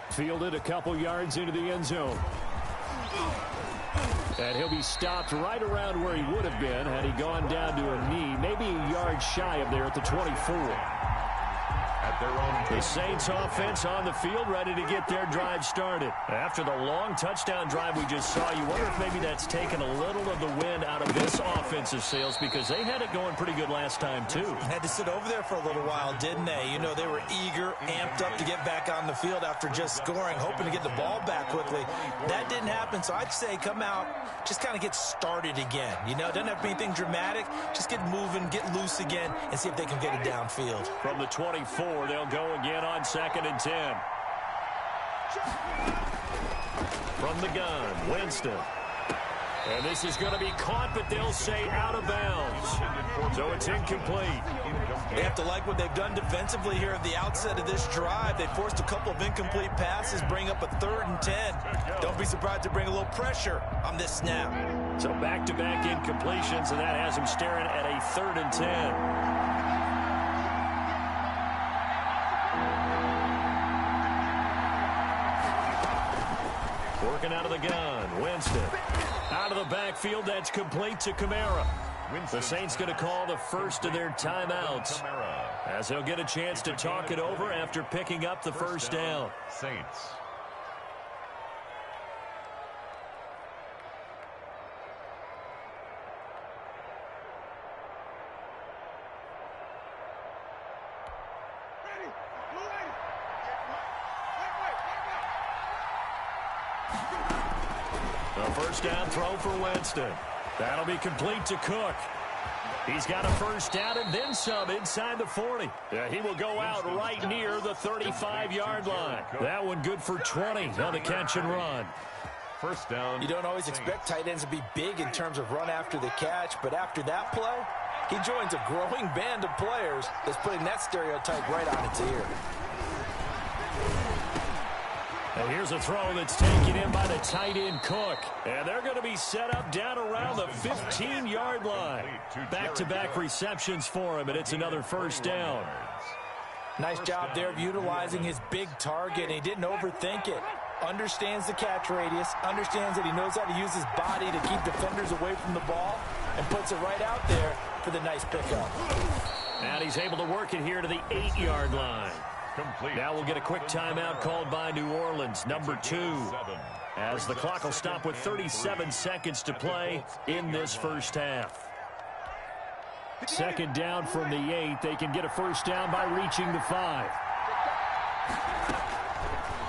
[SPEAKER 1] Fielded a couple yards into the end zone. And he'll be stopped right around where he would have been had he gone down to a knee, maybe a yard shy of there at the 24.
[SPEAKER 2] At their own
[SPEAKER 1] the Saints offense on the field, ready to get their drive started. After the long touchdown drive we just saw, you wonder if maybe that's taken a little of the wind out of this offensive sails because they had it going pretty good last time, too.
[SPEAKER 3] Had to sit over there for a little while, didn't they? You know, they were eager, amped up to get back on the field after just scoring, hoping to get the ball back quickly. That didn't happen, so I'd say come out, just kind of get started again. You know, it doesn't have to be anything dramatic. Just get moving, get loose again, and see if they can get it downfield.
[SPEAKER 1] From the 24, they'll go again on 2nd and 10. From the gun, Winston. And this is going to be caught, but they'll say out of bounds. So it's incomplete.
[SPEAKER 3] They have to like what they've done defensively here at the outset of this drive. They forced a couple of incomplete passes, bring up a 3rd and 10. Don't be surprised to bring a little pressure on this snap.
[SPEAKER 1] So back-to-back incompletions, and that has them staring at a 3rd and 10. Working out of the gun, Winston. Out of the backfield, that's complete to Kamara. The Saints going to call the first of their timeouts as they'll get a chance to talk it over after picking up the first down.
[SPEAKER 2] Saints.
[SPEAKER 1] The first down throw for Winston. That'll be complete to Cook. He's got a first down and then some inside the 40. Yeah, he will go out right near the 35-yard line. That one good for 20 on the catch and run.
[SPEAKER 2] First down.
[SPEAKER 3] You don't always expect tight ends to be big in terms of run after the catch, but after that play, he joins a growing band of players that's putting that stereotype right on its ear.
[SPEAKER 1] And here's a throw that's taken in by the tight end Cook. And they're going to be set up down around the 15-yard line. Back-to-back receptions for him, and it's another first down.
[SPEAKER 3] Nice job there of utilizing his big target, and he didn't overthink it. understands the catch radius, understands that he knows how to use his body to keep defenders away from the ball, and puts it right out there for the nice pickup.
[SPEAKER 1] And he's able to work it here to the 8-yard line.
[SPEAKER 2] Complete.
[SPEAKER 1] Now we'll get a quick timeout called by New Orleans, number 2, as the clock will stop with 37 seconds to play in this first half. Second down from the 8. They can get a first down by reaching the 5.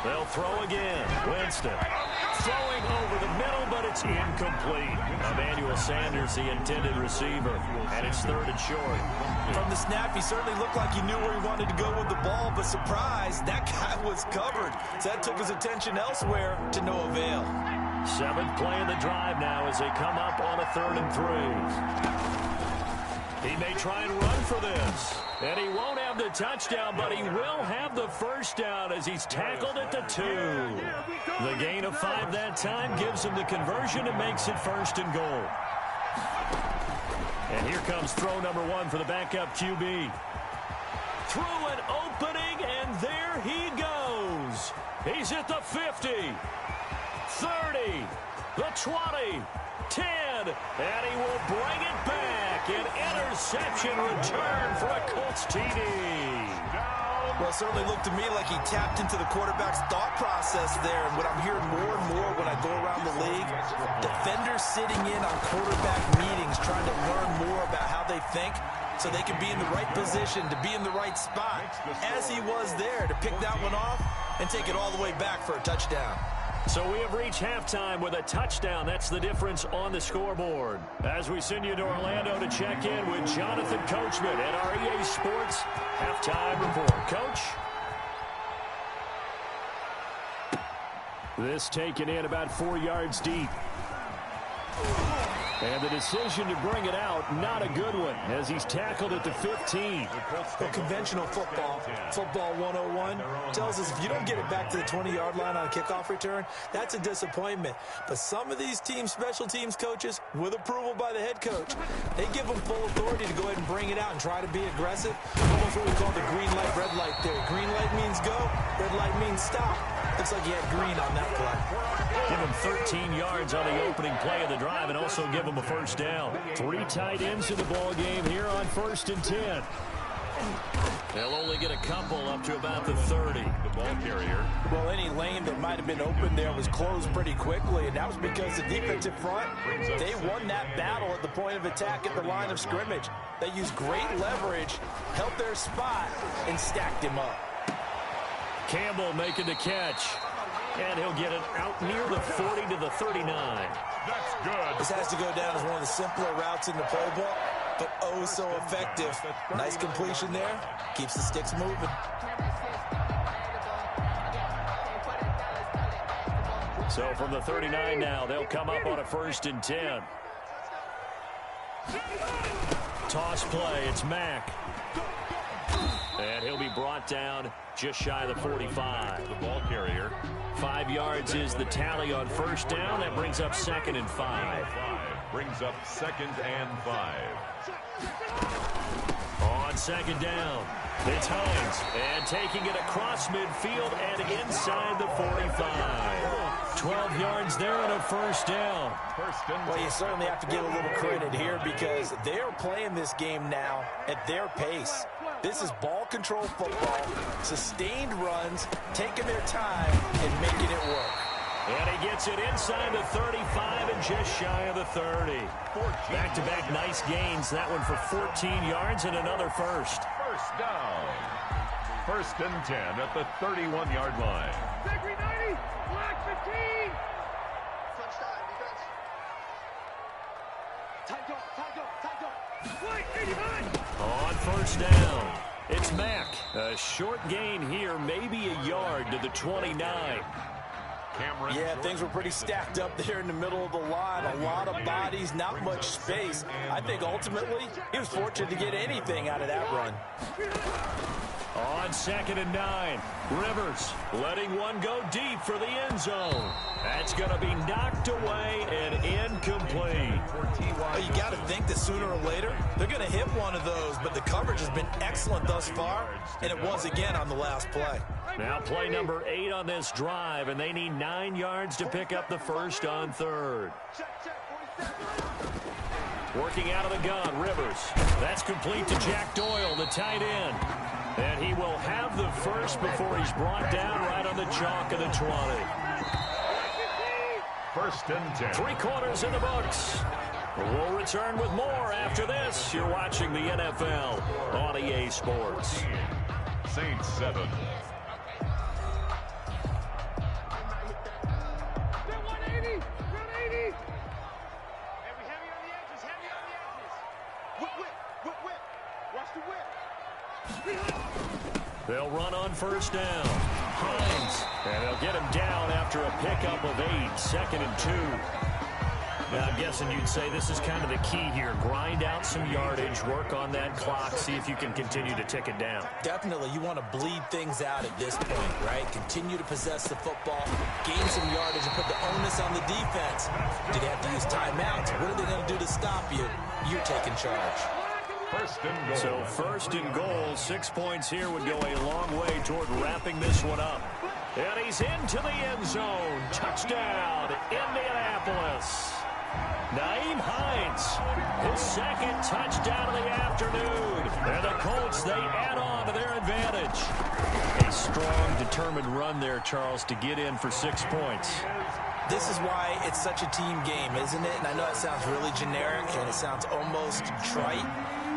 [SPEAKER 1] They'll throw again. Winston throwing over the middle, but it's incomplete. Emmanuel Sanders, the intended receiver, and it's 3rd and short.
[SPEAKER 3] From the snap, he certainly looked like he knew where he wanted to go with the ball, but surprise, that guy was covered. So that took his attention elsewhere to no avail.
[SPEAKER 1] 7th play of the drive now as they come up on a 3rd and 3. He may try and run for this. And he won't have the touchdown, but he will have the first down as he's tackled at the 2. The gain of 5 that time gives him the conversion and makes it 1st and goal. And here comes throw number 1 for the backup QB. Through an opening, and there he goes. He's at the 50, 30, the 20, 10, and he will bring it back. An interception return for a Colts TD.
[SPEAKER 3] Well, it certainly looked to me like he tapped into the quarterback's thought process there. And what I'm hearing more and more when I go around the league, defenders sitting in on quarterback meetings trying to learn more about how they think so they can be in the right position, to be in the right spot, as he was there, to pick that one off and take it all the way back for a touchdown.
[SPEAKER 1] So we have reached halftime with a touchdown. That's the difference on the scoreboard. As we send you to Orlando to check in with Jonathan Coachman at our EA Sports Halftime Report. Coach? This taken in about 4 yards deep. And the decision to bring it out, not a good one, as he's tackled at the 15.
[SPEAKER 3] Well, conventional football 101, tells us if you don't get it back to the 20-yard line on a kickoff return, that's a disappointment. But some of these special teams coaches, with approval by the head coach, they give them full authority to go ahead and bring it out and try to be aggressive. Almost what we call the green light, red light theory. Green light means go, red light means stop. Looks like he had green on that play.
[SPEAKER 1] Give him 13 yards on the opening play of the drive and also give him a first down. 3 tight ends in the ball game here on 1st and 10. They'll only get a couple up to about the 30.
[SPEAKER 2] The ball carrier.
[SPEAKER 3] Well, any lane that might have been open there was closed pretty quickly, and that was because the defensive front, they won that battle at the point of attack at the line of scrimmage. They used great leverage, held their spot, and stacked him up.
[SPEAKER 1] Campbell making the catch. And he'll get it out near the 40 to the 39.
[SPEAKER 2] That's good.
[SPEAKER 3] This has to go down as one of the simpler routes in the playbook, but oh so effective. Nice completion there. Keeps the sticks moving.
[SPEAKER 1] So from the 39 now, they'll come up on a 1st and 10. Toss play, it's Mack. And he'll be brought down just shy of the 45.
[SPEAKER 2] The ball carrier.
[SPEAKER 1] 5 yards is the tally on 1st down. That brings up 2nd and 5.
[SPEAKER 2] Brings up 2nd and 5.
[SPEAKER 1] On 2nd down, it's Hines. And taking it across midfield and inside the 45. 12 yards there and a 1st down.
[SPEAKER 3] Well, you certainly have to give a little credit here because they're playing this game now at their pace. This is ball control football, sustained runs, taking their time and making it work.
[SPEAKER 1] And he gets it inside the 35 and just shy of the 30. Back-to-back nice gains. That one for 14 yards and another first.
[SPEAKER 2] First down. 1st and 10 at the 31-yard line.
[SPEAKER 4] Victory 90, black 15. White 89.
[SPEAKER 1] On 1st down, it's Mack. A short gain here, maybe a yard to the 29.
[SPEAKER 3] Yeah, things were pretty stacked up there in the middle of the line. A lot of bodies, not much space. I think ultimately he was fortunate to get anything out of that run.
[SPEAKER 1] On 2nd and 9, Rivers letting one go deep for the end zone. That's It's going to be knocked away and incomplete.
[SPEAKER 3] Well, you got to think that sooner or later they're going to hit one of those, but the coverage has been excellent thus far, and it was again on the last play.
[SPEAKER 1] Now play number 8 on this drive, and they need 9 yards to pick up the first on third. Working out of the gun, Rivers. That's complete to Jack Doyle, the tight end. And he will have the first before he's brought down right on the chalk of the 20.
[SPEAKER 2] First and 10.
[SPEAKER 1] 3 quarters in the books. We'll return with more after this. You're watching the NFL on EA Sports.
[SPEAKER 2] Saints 7.
[SPEAKER 1] They'll run on first down. Hines. And they'll get him down after a pickup of 8. 2nd and 2. Now, I'm guessing you'd say this is kind of the key here. Grind out some yardage, work on that clock, see if you can continue to tick it down.
[SPEAKER 3] Definitely, you want to bleed things out at this point, right? Continue to possess the football, gain some yardage, and put the onus on the defense. Do they have to use timeouts? What are they going to do to stop you? You're taking charge.
[SPEAKER 2] First and goal.
[SPEAKER 1] So first and goal, 6 points here would go a long way toward wrapping this one up. And he's into the end zone. Touchdown, Indianapolis. Nyheim Hines, his 2nd touchdown of the afternoon. And the Colts, they add on to their advantage. A strong, determined run there, Charles, to get in for 6 points.
[SPEAKER 3] This is why it's such a team game, isn't it? And I know it sounds really generic and it sounds almost trite,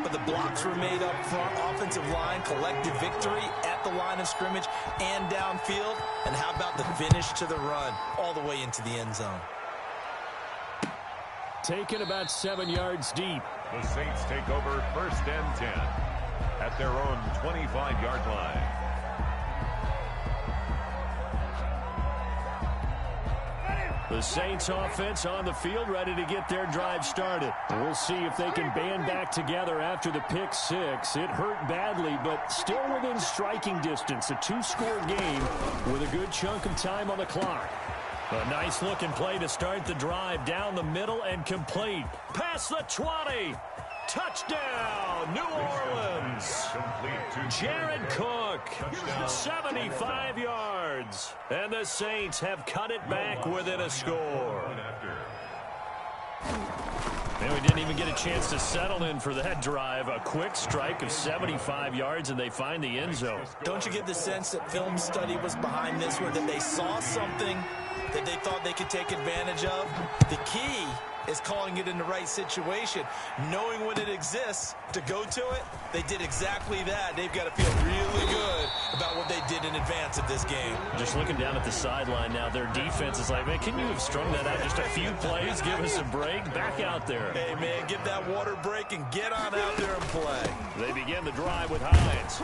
[SPEAKER 3] but the blocks were made up front, offensive line, collective victory at the line of scrimmage and downfield. And how about the finish to the run all the way into the end zone?
[SPEAKER 1] Taken about 7 yards deep.
[SPEAKER 2] The Saints take over first and 10 at their own 25-yard line.
[SPEAKER 1] The Saints offense on the field, ready to get their drive started. We'll see if they can band back together after the pick 6. It hurt badly, but still within striking distance. A 2-score game with a good chunk of time on the clock. A nice-looking play to start the drive down the middle and complete. Past the 20. Touchdown, New Orleans. Jared Cook, 75 yards. And the Saints have cut it back within a score. And we didn't even get a chance to settle in for that drive. A quick strike of 75 yards, and they find the end zone.
[SPEAKER 3] Don't you get the sense that film study was behind this one, that they saw something that they thought they could take advantage of? The key is calling it in the right situation, knowing when it exists to go to it. They did exactly that. They've got to feel really good about what they did in advance of this game.
[SPEAKER 1] Just looking down at the sideline now, their defense is like, man, can you have strung that out just a few plays? Give us a break. Back out there.
[SPEAKER 3] Hey, man, give that water break and get on out there and play.
[SPEAKER 1] They begin the drive with Hines.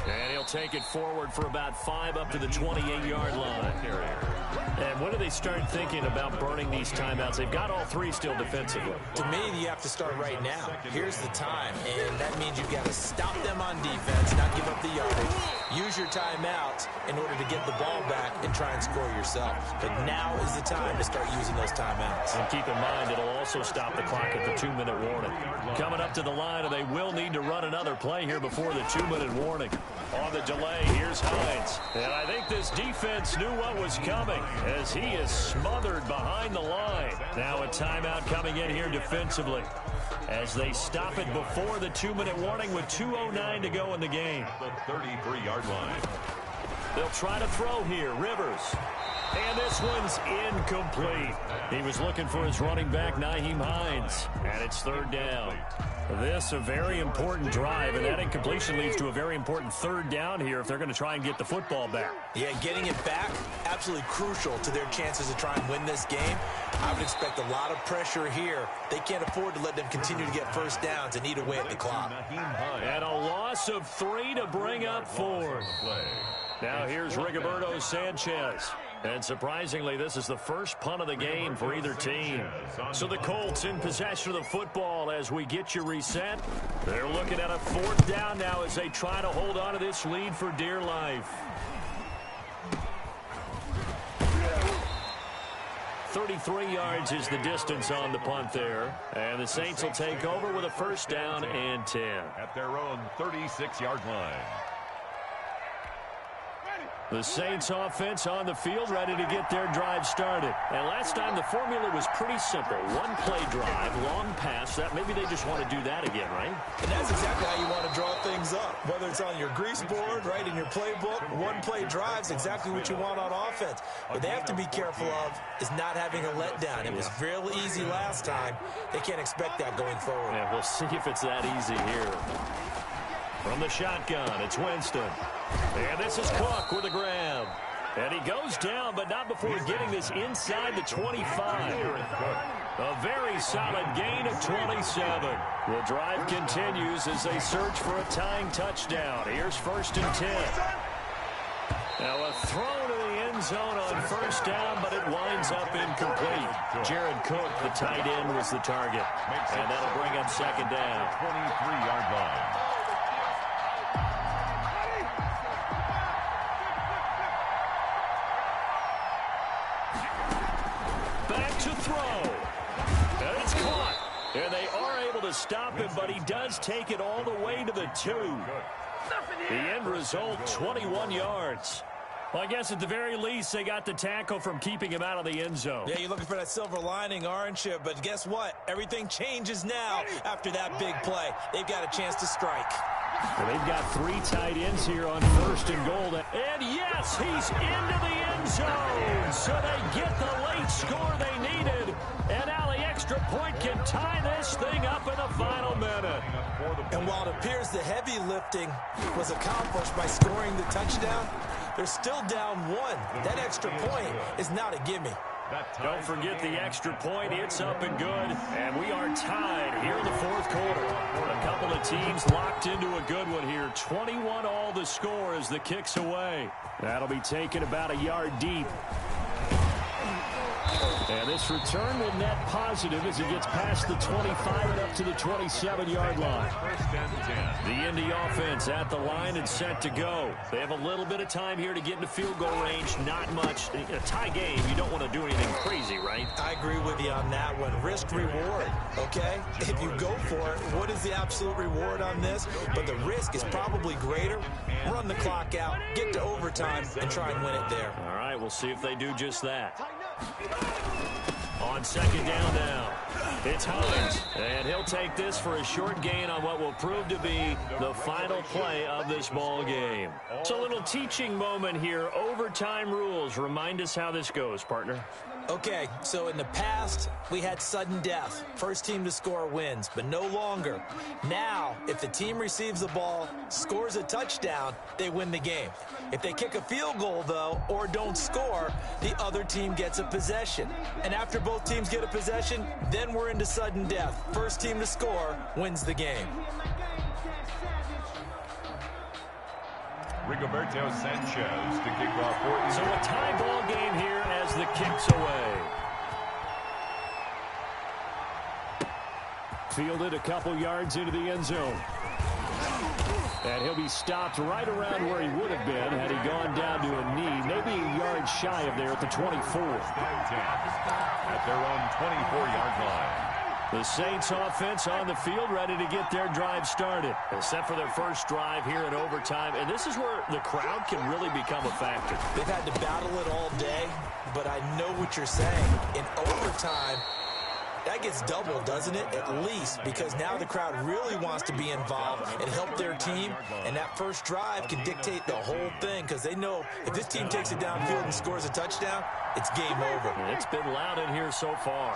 [SPEAKER 1] And he'll take it forward for about 5 up to the 28-yard line. And when do they start thinking about burning these timeouts? They've got all 3 still defensively.
[SPEAKER 3] To me, you have to start right now. Here's the time, and that means you've got to stop them on defense, not give up the yardage. Use your timeouts in order to get the ball back and try and score yourself. But now is the time to start using those timeouts.
[SPEAKER 1] And keep in mind, it'll also stop the clock at the 2-minute warning. Coming up to the line, and they will need to run another play here before the 2-minute warning. On the delay, here's Hines. And I think this defense knew what was coming as he is smothered behind the line. Now a timeout coming in here defensively as they stop it before the 2-minute warning with 2:09 to go in the game.
[SPEAKER 2] The 33-yard line.
[SPEAKER 1] They'll try to throw here. Rivers. And this one's incomplete. He was looking for his running back, Nyheim Hines. And it's 3rd down. This a very important drive, and that incompletion leads to a very important 3rd down here if they're going to try and get the football back.
[SPEAKER 3] Yeah, getting it back, absolutely crucial to their chances to try and win this game. I would expect a lot of pressure here. They can't afford to let them continue to get first downs and eat away at the clock.
[SPEAKER 1] And a loss of 3 to bring up 4. Now here's Rigoberto Sanchez. And surprisingly, this is the first punt of the game for either team. So the Colts in possession of the football as we get you reset. They're looking at a 4th down now as they try to hold on to this lead for dear life. 33 yards is the distance on the punt there. And the Saints will take over with a first down and 10.
[SPEAKER 2] At their own 36-yard line.
[SPEAKER 1] The Saints offense on the field, ready to get their drive started. And last time the formula was pretty simple. One play drive, long pass. That maybe they just want to do that again, right?
[SPEAKER 3] And that's exactly how you want to draw things up. Whether it's on your grease board, right, in your playbook, one play drive's exactly what you want on offense. What they have to be careful of is not having a letdown. It was real easy last time. They can't expect that going forward.
[SPEAKER 1] Yeah, we'll see if it's that easy here. From the shotgun, it's Winston. And this is Cook with a grab. And he goes down, but not before getting this inside the 25. A very solid gain of 27. The drive continues as they search for a tying touchdown. Here's first and 10. Now a throw to the end zone on first down, but it winds up incomplete. Jared Cook, the tight end, was the target. And that'll bring up second down.
[SPEAKER 2] 23-yard line.
[SPEAKER 1] To throw. And it's caught. And they are able to stop him, but he does take it all the way to the 2. The end result, 21 yards. Well, I guess at the very least, they got the tackle from keeping him out of the end zone.
[SPEAKER 3] Yeah, you're looking for that silver lining, aren't you? But guess what? Everything changes now after that big play. They've got a chance to strike.
[SPEAKER 1] Well, they've got 3 tight ends here on first and goal. And yes, he's into the end zone. So they get the late score they needed. And now the extra point can tie this thing up in the final minute.
[SPEAKER 3] And while it appears the heavy lifting was accomplished by scoring the touchdown, they're still down 1. That extra point is not a gimme.
[SPEAKER 1] Don't forget the extra point. It's up and good. And we are tied here in the fourth quarter. A couple of teams locked into a good one here. 21 all the score as the kick's away. That'll be taken about a yard deep. And this return will net positive as he gets past the 25 and up to the 27-yard line. The Indy offense at the line and set to go. They have a little bit of time here to get into field goal range. Not much. In a tie game, you don't want to do anything crazy, right?
[SPEAKER 3] I agree with you on that one. Risk reward, okay? If you go for it, what is the absolute reward on this? But the risk is probably greater. Run the clock out, get to overtime, and try and win it there.
[SPEAKER 1] All right, we'll see if they do just that. On second down now, it's Hines, and he'll take this for a short gain on what will prove to be the final play of this ball game. It's a little teaching moment here. Overtime rules. Remind us how this goes, partner.
[SPEAKER 3] Okay, so in the past, we had sudden death. First team to score wins, but no longer. Now, if the team receives the ball, scores a touchdown, they win the game. If they kick a field goal, though, or don't score, the other team gets a possession. And after both teams get a possession, then we're into sudden death. First team to score wins the game.
[SPEAKER 2] Rigoberto Sanchez to kick off for you.
[SPEAKER 1] So a tie ball game here as the kick's away. Fielded a couple yards into the end zone. And he'll be stopped right around where he would have been had he gone down to a knee, maybe a yard shy of there at the 24.
[SPEAKER 2] At their own 24-yard line.
[SPEAKER 1] The Saints offense on the field ready to get their drive started. Except for their first drive here in overtime. And this is where the crowd can really become a factor.
[SPEAKER 3] They've had to battle it all day, but I know what you're saying. In overtime, that gets doubled, doesn't it? At least, because now the crowd really wants to be involved and help their team. And that first drive can dictate the whole thing because they know if this team takes it downfield and scores a touchdown, it's game over.
[SPEAKER 1] And it's been loud in here so far.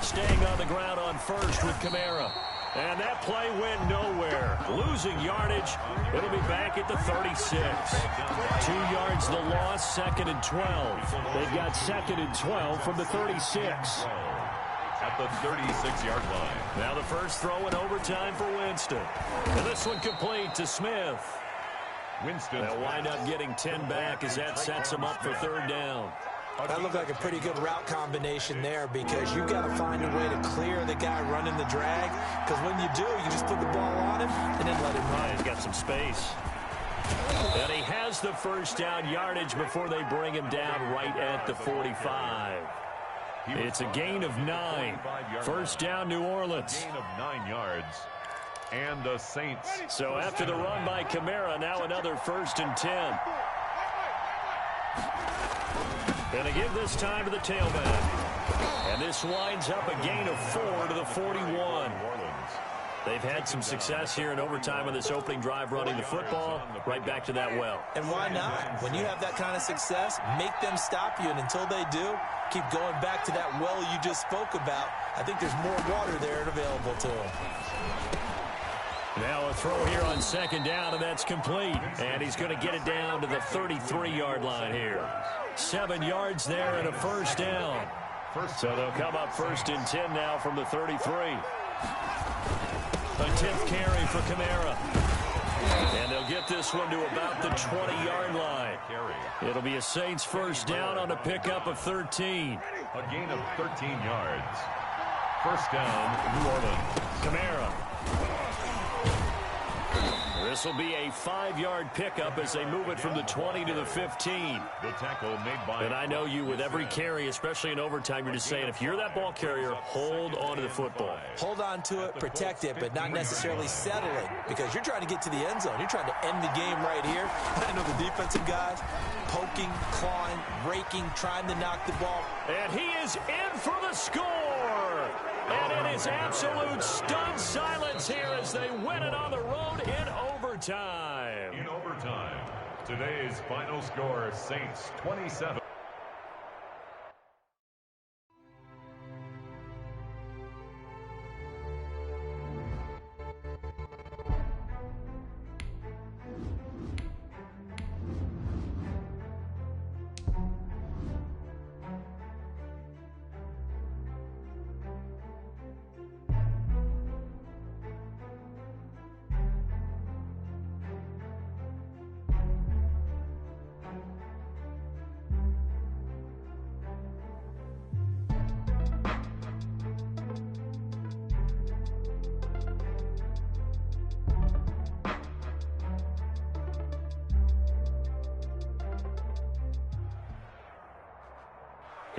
[SPEAKER 1] Staying on the ground on first with Kamara. And that play went nowhere. Losing yardage. It'll be back at the 36. 2 yards the loss, second and 12. They've got second and 12 from the 36.
[SPEAKER 2] At the 36-yard line.
[SPEAKER 1] Now the first throw in overtime for Winston. And this one complete to Smith.
[SPEAKER 2] Winston.
[SPEAKER 1] They'll wind up getting 10 back as that sets them up for third down.
[SPEAKER 3] That looked like a pretty good route combination there because you've got to find a way to clear the guy running the drag. Because when you do, you just put the ball on him and then let him run.
[SPEAKER 1] He's got some space. And he has the first down yardage before they bring him down right at the 45. It's a gain of 9. First down, New Orleans.
[SPEAKER 2] Gain of 9 yards. And the Saints.
[SPEAKER 1] So after the run by Kamara, now another 1st and 10. Going to give this time to the tailback. And this winds up a gain of 4 to the 41. They've had some success here in overtime on this opening drive running the football. Right back to that well.
[SPEAKER 3] And why not? When you have that kind of success, make them stop you. And until they do, keep going back to that well you just spoke about. I think there's more water there available to them.
[SPEAKER 1] Now a throw here on 2nd down, and that's complete. And he's going to get it down to the 33-yard line here. 7 yards there and a 1st down. So they'll come up 1st and 10 now from the 33. A 10th carry for Kamara. And they'll get this one to about the 20-yard line. It'll be a Saints 1st down on a pickup of 13.
[SPEAKER 2] A gain of 13 yards. 1st down, New Orleans.
[SPEAKER 1] Kamara. This will be a 5-yard pickup as they move it from the 20 to the 15.
[SPEAKER 2] The tackle made by...
[SPEAKER 1] And I know you, with every carry, especially in overtime, you're just saying, if you're that ball carrier, hold on to the football.
[SPEAKER 3] Hold on to it, protect it, but not necessarily settle it, because you're trying to get to the end zone. You're trying to end the game right here. I know the defensive guys poking, clawing, raking, trying to knock the ball.
[SPEAKER 1] And he is in for the score. And it is absolute stunned silence here as they win it on the road in overtime.
[SPEAKER 2] In overtime, today's final score, Saints 27.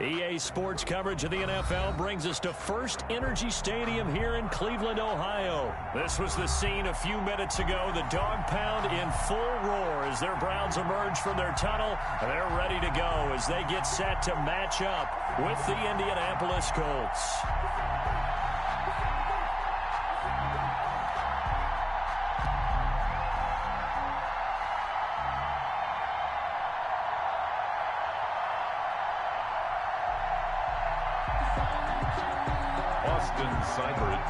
[SPEAKER 1] EA Sports coverage of the NFL brings us to First Energy Stadium here in Cleveland, Ohio. This was the scene a few minutes ago. The dog pound in full roar as their Browns emerge from their tunnel. They're ready to go as they get set to match up with the Indianapolis Colts.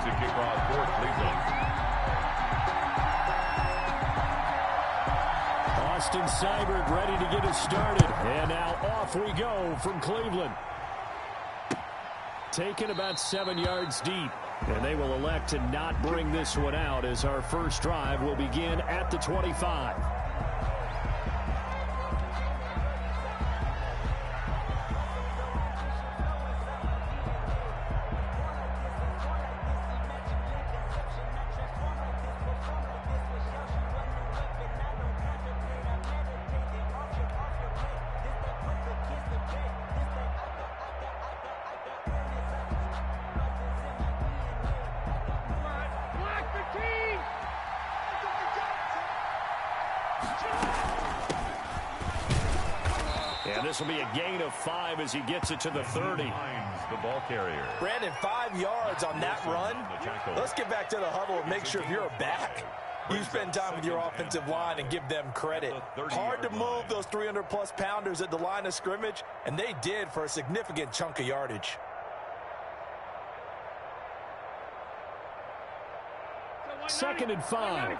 [SPEAKER 2] To kick off for Cleveland.
[SPEAKER 1] Austin Seibert ready to get us started. And now off we go from Cleveland. Taken about 7 yards deep. And they will elect to not bring this one out as our first drive will begin at the 25. This will be a gain of 5 as he gets it to the 30.
[SPEAKER 2] The ball carrier.
[SPEAKER 3] Brandon, 5 yards on that run. Let's get back to the huddle and make sure if you're back, you spend time with your offensive line and give them credit. Hard to move those 300-plus pounders at the line of scrimmage, and they did for a significant chunk of yardage.
[SPEAKER 1] Second and 5.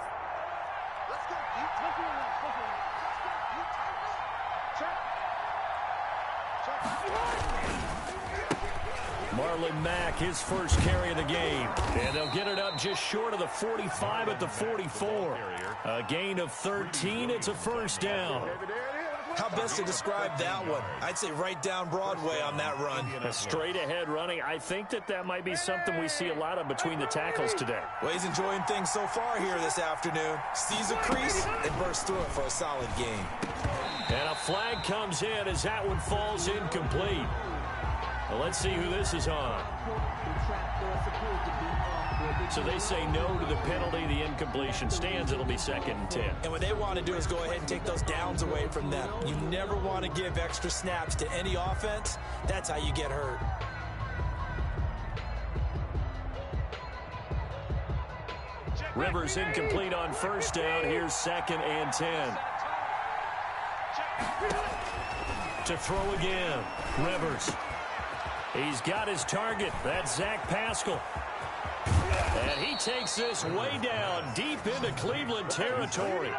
[SPEAKER 1] Marlon Mack, his first carry of the game. And they'll get it up just short of the 45 at the 44. A gain of 13. It's a first down.
[SPEAKER 3] How best to describe that one? I'd say right down Broadway on that run.
[SPEAKER 1] A straight ahead running. I think that might be something we see a lot of between the tackles today.
[SPEAKER 3] Well, he's enjoying things so far here this afternoon. Sees a crease and bursts through it for a solid gain.
[SPEAKER 1] And a flag comes in as that one falls incomplete. Well, let's see who this is on. So they say no to the penalty. The incompletion stands. It'll be 2nd and 10.
[SPEAKER 3] And what they want to do is go ahead and take those downs away from them. You never want to give extra snaps to any offense. That's how you get hurt.
[SPEAKER 1] Rivers incomplete on 1st down. Here's 2nd and 10. To throw again. Rivers. He's got his target. That's Zach Pascal. And he takes this way down, deep into Cleveland territory.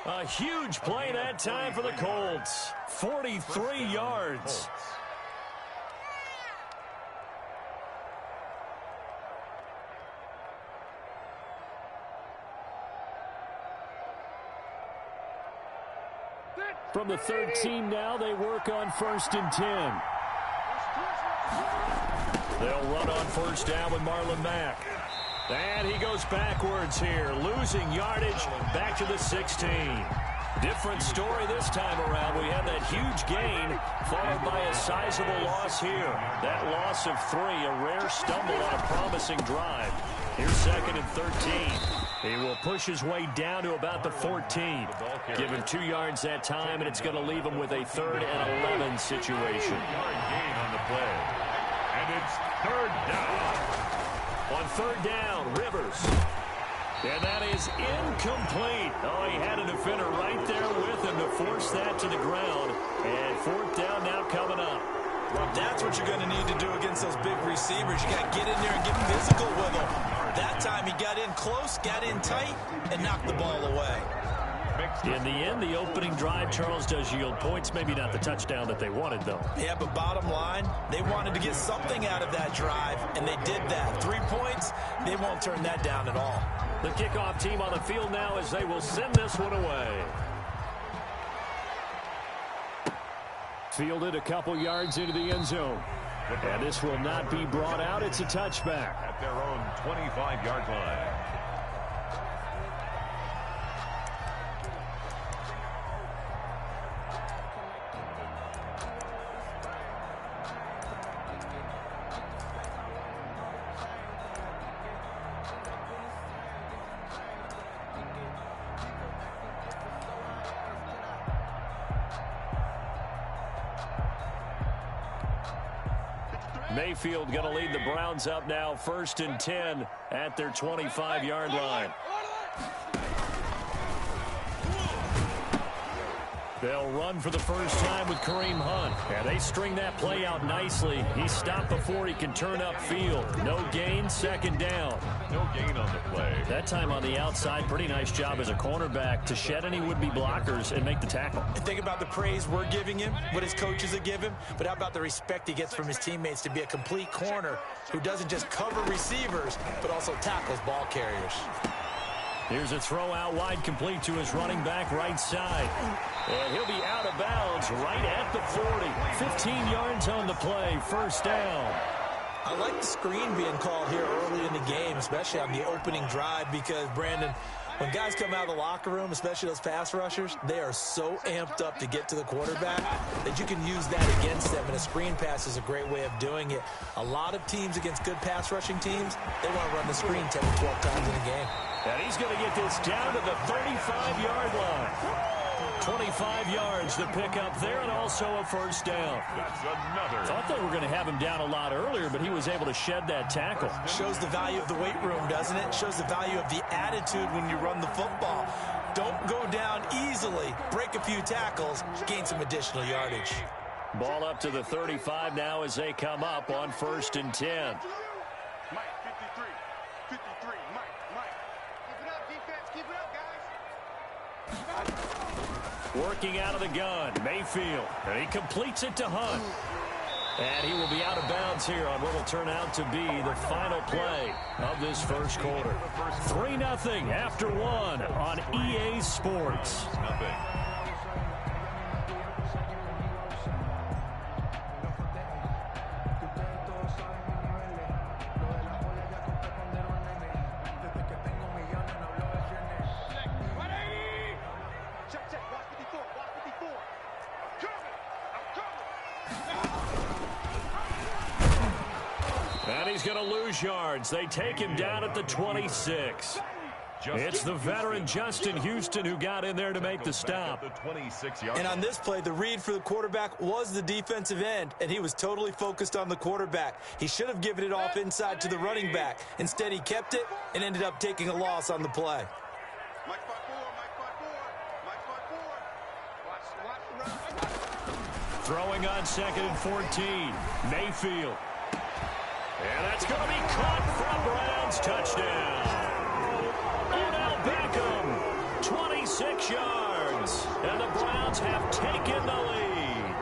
[SPEAKER 1] A huge play that time for the Colts. 43 yards. From the 13 now, they work on 1st and 10. They'll run on 1st down with Marlon Mack. And he goes backwards here, losing yardage back to the 16. Different story this time around. We had that huge gain followed by a sizable loss here. That loss of 3, a rare stumble on a promising drive. Here's 2nd and 13. He will push his way down to about the 14. Give him 2 yards that time, and it's going to leave him with a 3rd and 11 situation.
[SPEAKER 2] Gain on the play. And it's 3rd down.
[SPEAKER 1] On 3rd down, Rivers. And that is incomplete. Oh, he had a defender right there with him to force that to the ground. And 4th down now coming up.
[SPEAKER 3] Well, that's what you're going to need to do against those big receivers. You got to get in there and get physical with them. That time he got in close, got in tight, and knocked the ball away.
[SPEAKER 1] In the end, the opening drive, Charles, does yield points. Maybe not the touchdown that they wanted, though.
[SPEAKER 3] Yeah, but bottom line, they wanted to get something out of that drive, and they did that. 3 points, they won't turn that down at all.
[SPEAKER 1] The kickoff team on the field now as they will send this one away. Fielded a couple yards into the end zone. And this will not be brought out. It's a touchback.
[SPEAKER 2] At their own 25-yard line.
[SPEAKER 1] Mayfield going to lead the Browns up now, 1st and 10 at their 25-yard line. They'll run for the first time with Kareem Hunt. And they string that play out nicely. He's stopped before he can turn upfield. No gain, 2nd down.
[SPEAKER 2] No gain on the play.
[SPEAKER 1] That time on the outside, pretty nice job as a cornerback to shed any would-be blockers and make the tackle.
[SPEAKER 3] And think about the praise we're giving him, what his coaches have given him, but how about the respect he gets from his teammates to be a complete corner who doesn't just cover receivers, but also tackles ball carriers.
[SPEAKER 1] Here's a throw out wide, complete to his running back right side. And he'll be out of bounds right at the 40. 15 yards on the play, 1st down.
[SPEAKER 3] I like the screen being called here early in the game, especially on the opening drive, because, Brandon, when guys come out of the locker room, especially those pass rushers, they are so amped up to get to the quarterback that you can use that against them, and a screen pass is a great way of doing it. A lot of teams against good pass rushing teams, they want to run the screen 10 to 12 times in a game.
[SPEAKER 1] And he's going to get this down to the 35-yard line. 25 yards to pick up there, and also a 1st down.
[SPEAKER 2] That's another.
[SPEAKER 1] Thought they were going to have him down a lot earlier, but he was able to shed that tackle.
[SPEAKER 3] Shows the value of the weight room, doesn't it? Shows the value of the attitude when you run the football. Don't go down easily. Break a few tackles. Gain some additional yardage.
[SPEAKER 1] Ball up to the 35 now as they come up on 1st and 10.
[SPEAKER 4] Mike, 53, Mike. Keep it up, defense. Keep it up, guys.
[SPEAKER 1] Working out of the gun, Mayfield. And he completes it to Hunt. And he will be out of bounds here on what will turn out to be the final play of this first quarter. 3-0 after 1 on EA Sports. going to lose yards. They take him down at the 26. It's the veteran Justin Houston who got in there to make the stop.
[SPEAKER 3] And on this play, the read for the quarterback was the defensive end, and he was totally focused on the quarterback. He should have given it off inside to the running back. Instead, he kept it and ended up taking a loss on the play.
[SPEAKER 1] Throwing on 2nd and 14. Mayfield. And that's going to be caught for a Browns touchdown. Odell Beckham, 26 yards. And the Browns have taken the lead.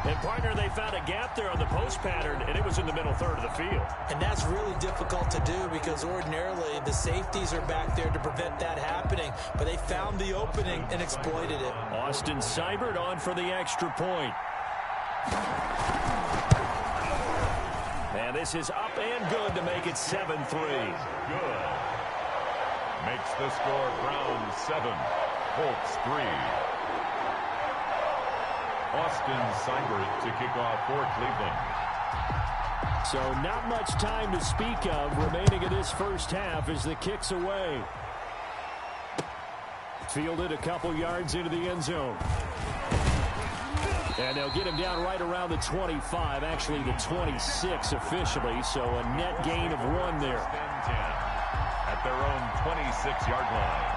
[SPEAKER 1] And, partner, they found a gap there on the post pattern, and it was in the middle third of the field.
[SPEAKER 3] And that's really difficult to do because ordinarily the safeties are back there to prevent that happening. But they found the opening and exploited it.
[SPEAKER 1] Austin Seibert on for the extra point. And this is up and good to make it 7-3.
[SPEAKER 2] Good. Makes the score Browns 7, Colts 3. Austin Seibert to kick off for Cleveland.
[SPEAKER 1] So not much time to speak of remaining in this first half as the kick's away. Fielded a couple yards into the end zone. And they'll get him down right around the 25, actually the 26 officially, so a net gain of 1 there.
[SPEAKER 2] At their own 26-yard line.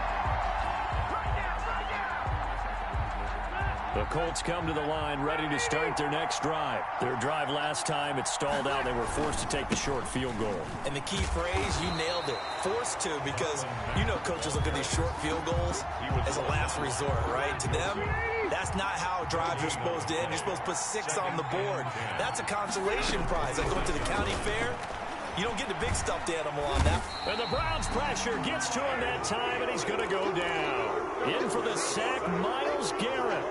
[SPEAKER 1] The Colts come to the line ready to start their next drive. Their drive last time, it stalled out. They were forced to take the short field goal.
[SPEAKER 3] And the key phrase, you nailed it. Forced to, because you know coaches look at these short field goals as a last resort, right? To them, that's not how drives are supposed to end. You're supposed to put 6 on the board. That's a consolation prize. Like going to the county fair, you don't get the big stuffed animal on that.
[SPEAKER 1] And the Browns pressure gets to him that time, and he's going to go down. In for the sack, Myles Garrett.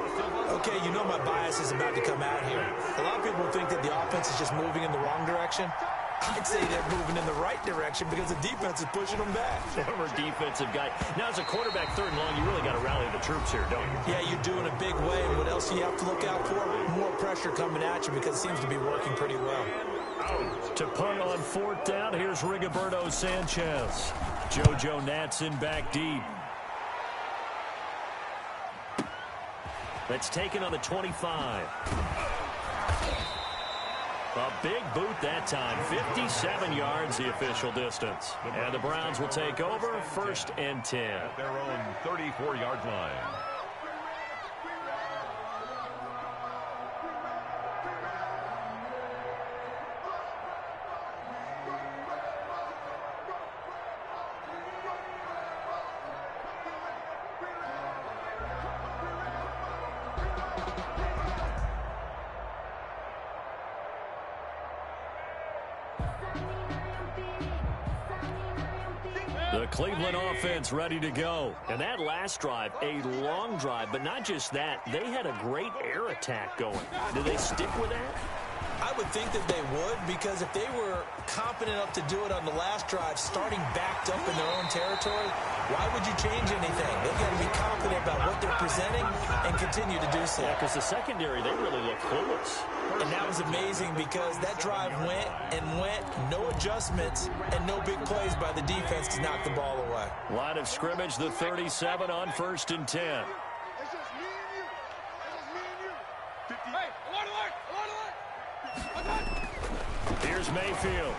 [SPEAKER 3] Okay, you know my bias is about to come out here. A lot of people think that the offense is just moving in the wrong direction. I'd say they're moving in the right direction because the defense is pushing them back.
[SPEAKER 1] Former defensive guy. Now, as a quarterback, 3rd and long, you really got to rally the troops here, don't you?
[SPEAKER 3] Yeah, you do in a big way. And what else do you have to look out for? More pressure coming at you because it seems to be working pretty well.
[SPEAKER 1] To punt on 4th down, here's Rigoberto Sanchez. JoJo Natson back deep. That's taken on the 25. A big boot that time. 57 yards the official distance. And the Browns will take over 1st and 10.
[SPEAKER 2] At their own 34-yard line.
[SPEAKER 1] The Cleveland offense ready to go. And that last drive, a long drive, but not just that. They had a great air attack going. Do they stick with that?
[SPEAKER 3] I would think that they would, because if they were competent enough to do it on the last drive, starting backed up in their own territory, why would you change anything? They've got to be confident about what they're presenting and continue to do so.
[SPEAKER 1] Yeah, because the secondary, they really look clueless.
[SPEAKER 3] And that was amazing because that drive went and went, no adjustments, and no big plays by the defense to knock the ball away.
[SPEAKER 1] Line of scrimmage, the 37 on 1st and 10.
[SPEAKER 4] It's just me and you. It's just me and you. 50. Hey, alert.
[SPEAKER 1] Here's Mayfield.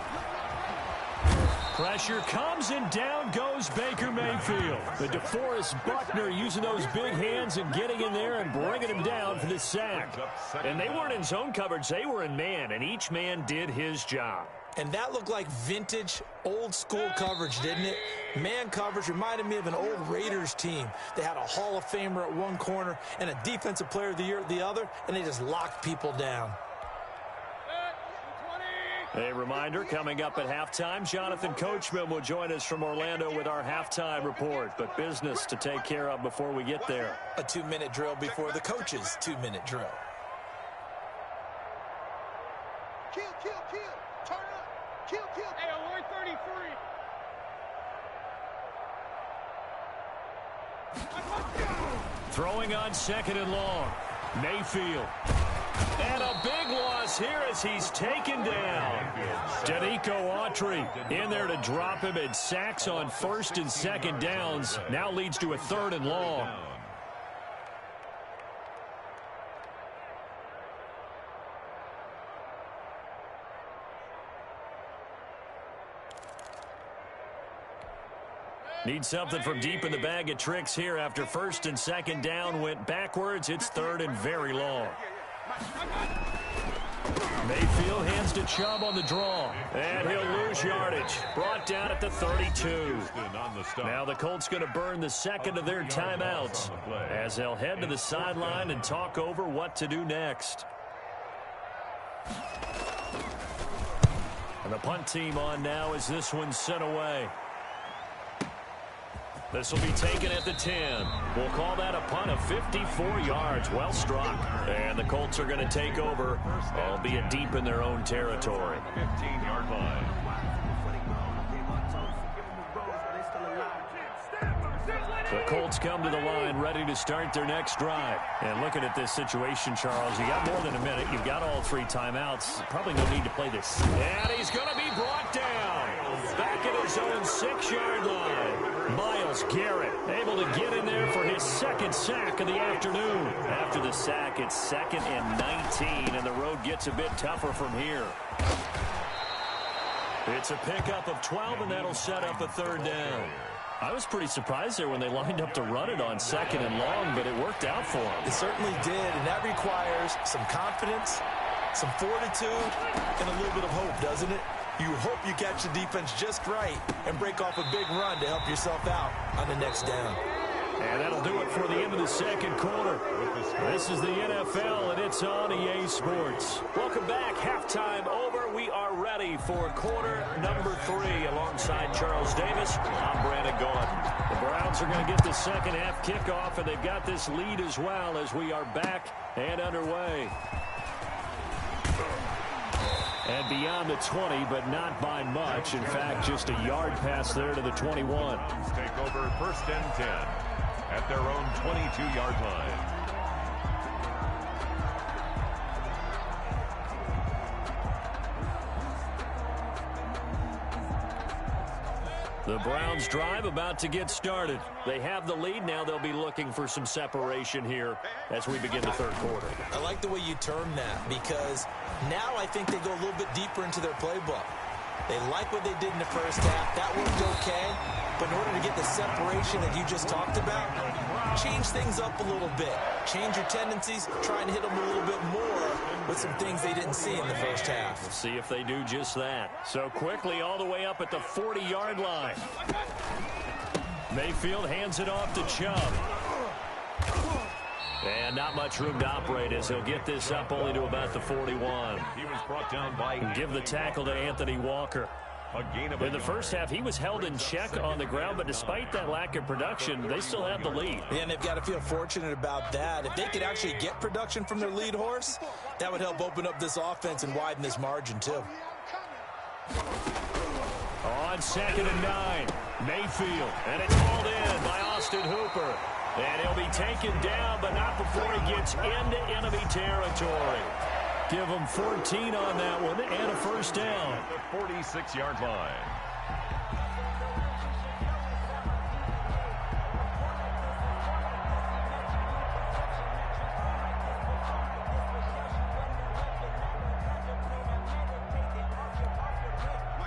[SPEAKER 1] Pressure comes and down goes Baker Mayfield. The DeForest Buckner using those big hands and getting in there and bringing him down for the sack. And they weren't in zone coverage, they were in man, and each man did his job.
[SPEAKER 3] And that looked like vintage, old-school coverage, didn't it? Man coverage reminded me of an old Raiders team. They had a Hall of Famer at one corner and a Defensive Player of the Year at the other, and they just locked people down.
[SPEAKER 1] A reminder, coming up at halftime, Jonathan Coachman will join us from Orlando with our halftime report. But business to take care of before we get there.
[SPEAKER 3] A 2-minute drill before the coach's 2-minute drill.
[SPEAKER 4] Kill. Turn up. Kill. Hey, alert 33.
[SPEAKER 1] Throwing on 2nd and long. Mayfield. And a big loss here as he's taken down. Danico Autry in there to drop him, and sacks on first and second downs. Now leads to a 3rd and long. Need something from deep in the bag of tricks here after first and second down went backwards. It's 3rd and very long. Mayfield hands to Chubb on the draw. And he'll lose yardage. Brought down at the 32. Now the Colts going to burn the second of their timeouts as they'll head to the sideline and talk over what to do next. And the punt team on now as this one's sent away. This will be taken at the 10. We'll call that a punt of 54 yards. Well struck. And the Colts are going to take over, albeit deep in their own territory.
[SPEAKER 2] 15-yard line.
[SPEAKER 1] The Colts come to the line ready to start their next drive. And looking at this situation, Charles, you got more than a minute. You've got all 3 timeouts. Probably no need to play this. And he's going to be brought down. Back at his own 6-yard line. Myles Garrett able to get in there for his 2nd sack of the afternoon. After the sack, it's 2nd and 19, and the road gets a bit tougher from here. It's a pickup of 12, and that'll set up a 3rd down. I was pretty surprised there when they lined up to run it on 2nd and long, but it worked out for them.
[SPEAKER 3] It certainly did, and that requires some confidence, some fortitude, and a little bit of hope, doesn't it? You hope you catch the defense just right and break off a big run to help yourself out on the next down.
[SPEAKER 1] And that'll do it for the end of the second quarter. This is the NFL, and it's on EA Sports. Welcome back. Halftime over. We are ready for quarter number 3. Alongside Charles Davis, I'm Brandon Gaudin. The Browns are going to get the second half kickoff, and they've got this lead as well as we are back and underway. And beyond the 20, but not by much. In fact, just a yard pass there to the 21.
[SPEAKER 2] Take over 1st and 10 at their own 22-yard line.
[SPEAKER 1] The Browns drive about to get started. They have the lead. Now they'll be looking for some separation here as we begin the 3rd quarter.
[SPEAKER 3] I like the way you term that, because now I think they go a little bit deeper into their playbook. They like what they did in the first half. That worked okay. But in order to get the separation that you just talked about, change things up a little bit. Change your tendencies. Try and hit them a little bit more with some things they didn't see in the first half.
[SPEAKER 1] We'll see if they do just that. So quickly all the way up at the 40-yard line. Mayfield hands it off to Chubb. And not much room to operate as he'll get this up only to about the 41.
[SPEAKER 2] He was brought down by...
[SPEAKER 1] Give the tackle to Anthony Walker. In the first half, he was held in check on the ground, but despite that lack of production, they still have the lead.
[SPEAKER 3] Yeah, and they've got to feel fortunate about that. If they could actually get production from their lead horse, that would help open up this offense and widen this margin, too.
[SPEAKER 1] On 2nd and 9, Mayfield, and it's hauled in by Austin Hooper. And he'll be taken down, but not before he gets into enemy territory. Give him 14 on that one and a 1st down.
[SPEAKER 2] The 46-yard line.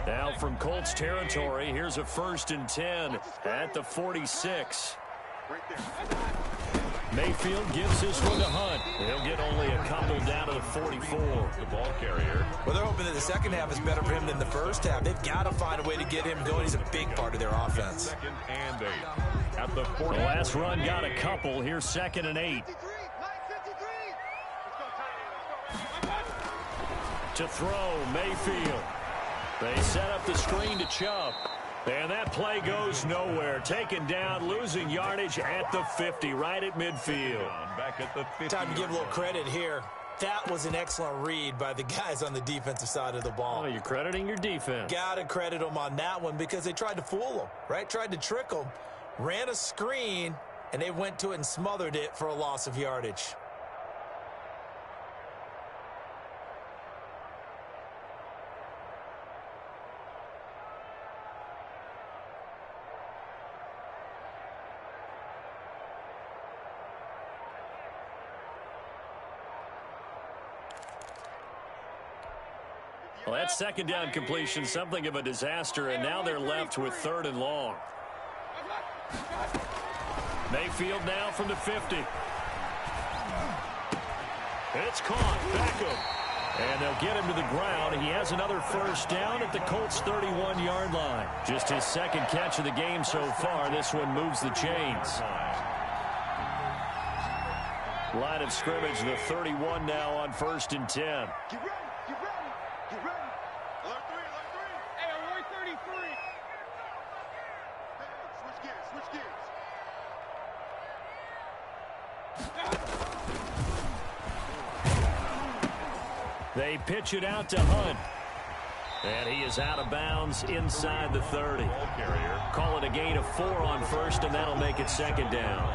[SPEAKER 1] Now from Colts territory, here's a 1st and 10 at the 46. Mayfield gives this one to Hunt. He'll get only a couple down to the 44.
[SPEAKER 2] The ball carrier.
[SPEAKER 3] Well, they're hoping that the second half is better for him than the first half. They've got to find a way to get him going. He's a big part of their offense.
[SPEAKER 2] 2nd and 8 at the 40.
[SPEAKER 1] The last run got a couple. Here's 2nd and 8. To throw, Mayfield. They set up the screen to Chubb. And that play goes nowhere. Taken down, losing yardage at the 50, right at midfield.
[SPEAKER 2] Back at the 50.
[SPEAKER 3] Time to give a little credit here. That was an excellent read by the guys on the defensive side of the ball.
[SPEAKER 1] Oh, you're crediting your defense.
[SPEAKER 3] Got to credit them on that one because they tried to fool them, right? Tried to trick them. Ran a screen, and they went to it and smothered it for a loss of yardage.
[SPEAKER 1] Well, that second down completion, something of a disaster, and now they're left with 3rd and long. Mayfield now from the 50. It's caught. Beckham. And they'll get him to the ground. He has another first down at the Colts' 31-yard line. Just his second catch of the game so far. This one moves the chains. Line of scrimmage, the 31 now on 1st and 10.
[SPEAKER 4] Get ready, get ready, get ready. Alert 3, alert 3. Hey, alert 33. Hey, switch gears, switch gears.
[SPEAKER 1] They pitch it out to Hunt. And he is out of bounds inside the 30. Call it a gain of 4 on 1st, and that'll make it 2nd down.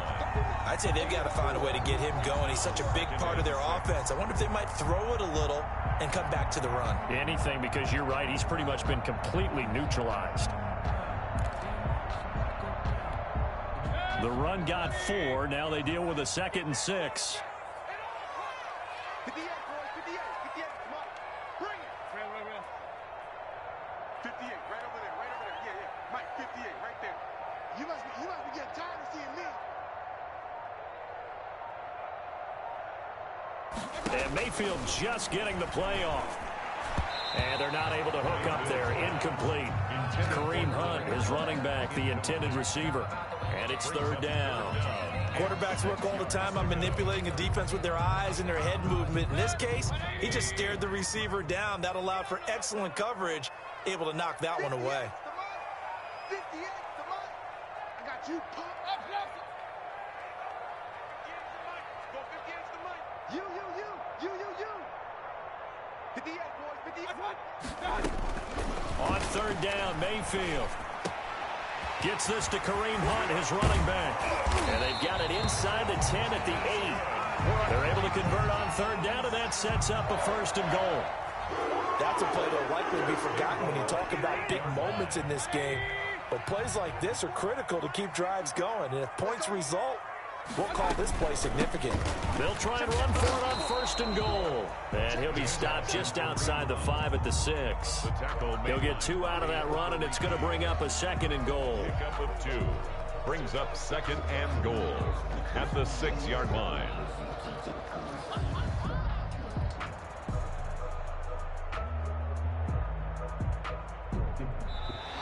[SPEAKER 3] I'd say they've got to find a way to get him going. He's such a big part of their offense. I wonder if they might throw it a little and come back to the run.
[SPEAKER 1] Anything, because you're right. He's pretty much been completely neutralized. The run got 4. Now they deal with a 2nd and 6.
[SPEAKER 4] 58, boys, 58, 58. Come on. Bring it. Real. 58, right over there, right over there. Yeah, yeah. Mike, 58, right there. You must be getting tired of seeing me.
[SPEAKER 1] And Mayfield just getting the play off. And they're not able to hook up there. Incomplete. Kareem Hunt is running back, the intended receiver. And it's 3rd down.
[SPEAKER 3] Quarterbacks work all the time on manipulating a defense with their eyes and their head movement. In this case, he just stared the receiver down. That allowed for excellent coverage, able to knock that one away.
[SPEAKER 4] 58, come on. I got you pumped up. Go 58 to Mike. You. 58, boys, 58.
[SPEAKER 1] On 3rd down, Mayfield gets this to Kareem Hunt, his running back. And they've got it inside the 10 at the 8. They're able to convert on 3rd down, and that sets up a 1st and goal.
[SPEAKER 3] That's a play that'll likely be forgotten when you talk about big moments in this game. But plays like this are critical to keep drives going. And if points result, we'll call this play significant.
[SPEAKER 1] They'll try and run for it on 1st and goal. And he'll be stopped just outside the 5 at the 6. He'll get 2 out of that run, and it's going to bring up a 2nd and goal.
[SPEAKER 2] Pickup of 2 brings up 2nd and goal at the 6-yard line.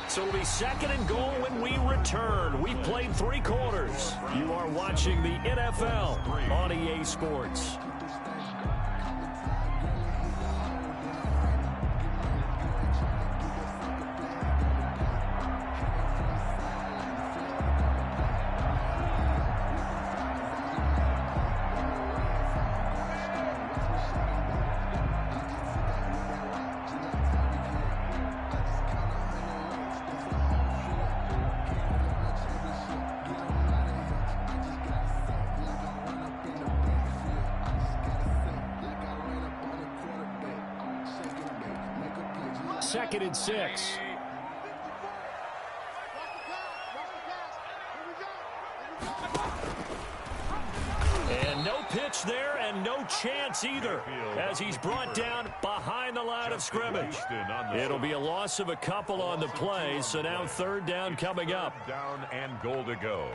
[SPEAKER 1] So it'll be 2nd and goal when we return. We've played 3 quarters. You are watching the NFL on EA Sports. Second and 6. And no pitch there and no chance either as he's brought down behind the line of scrimmage. It'll be a loss of a couple on the play, so now 3rd down coming up.
[SPEAKER 2] Down and goal to go.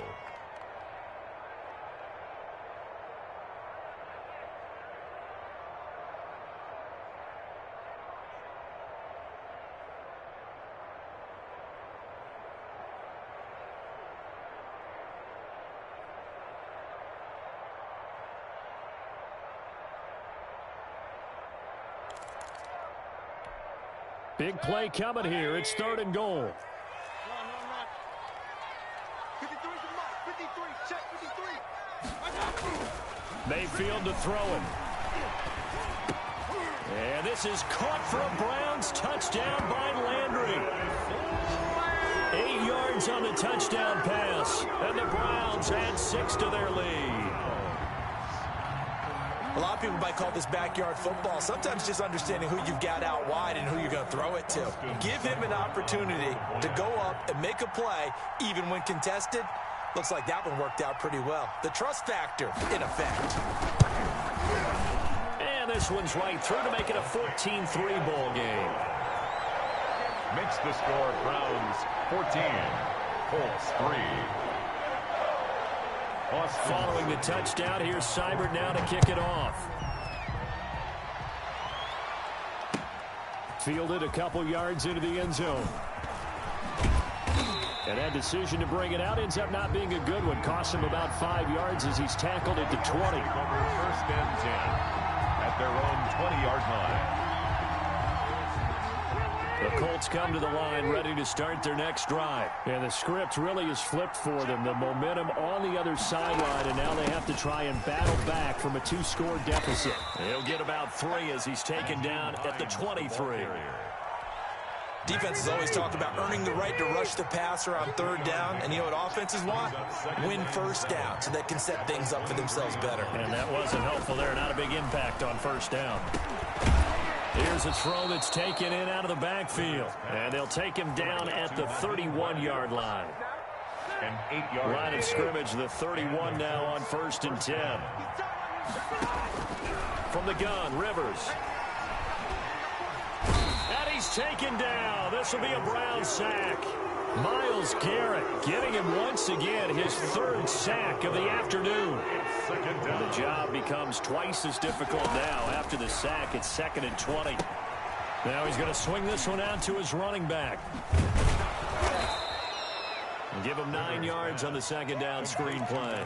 [SPEAKER 1] Big play coming here. It's 3rd and goal.
[SPEAKER 4] 53 to Mike. 53. Check 53.
[SPEAKER 1] Mayfield to throw it. And this is caught for a Browns touchdown by Landry. 8 yards on the touchdown pass. And the Browns add 6 to their lead.
[SPEAKER 3] A lot of people might call this backyard football. Sometimes just understanding who you've got out wide and who you're going to throw it to. Give him an opportunity to go up and make a play, even when contested. Looks like that one worked out pretty well. The trust factor in effect.
[SPEAKER 1] And this one's right through to make it a 14-3 ball game.
[SPEAKER 2] Makes the score Browns 14, Colts 3.
[SPEAKER 1] Following the touchdown, here's Seibert now to kick it off. Fielded a couple yards into the end zone. And that decision to bring it out ends up not being a good one. Costs him about 5 yards as he's tackled at the 20.
[SPEAKER 2] Over first and 10 at their own 20-yard line.
[SPEAKER 1] The Colts come to the line ready to start their next drive. And the script really is flipped for them. The momentum on the other sideline, and now they have to try and battle back from a 2-score deficit. He'll get about 3 as he's taken down at the 23.
[SPEAKER 3] Defense has always talked about earning the right to rush the passer on third down. And you know what offenses want? Win first down so they can set things up for themselves better.
[SPEAKER 1] And that wasn't helpful there. Not a big impact on first down. Here's a throw that's taken in out of the backfield. And they'll take him down at the 31-yard line.
[SPEAKER 2] An 8-yard
[SPEAKER 1] line of scrimmage, the 31 now on first and 10. From the gun, Rivers. And he's taken down. This will be a Brown sack. Myles Garrett getting him once again, his 3rd sack of the afternoon. And the job becomes twice as difficult now after the sack. It's 2nd and 20. Now he's going to swing this one out to his running back. And give him 9 yards on the 2nd down screen play.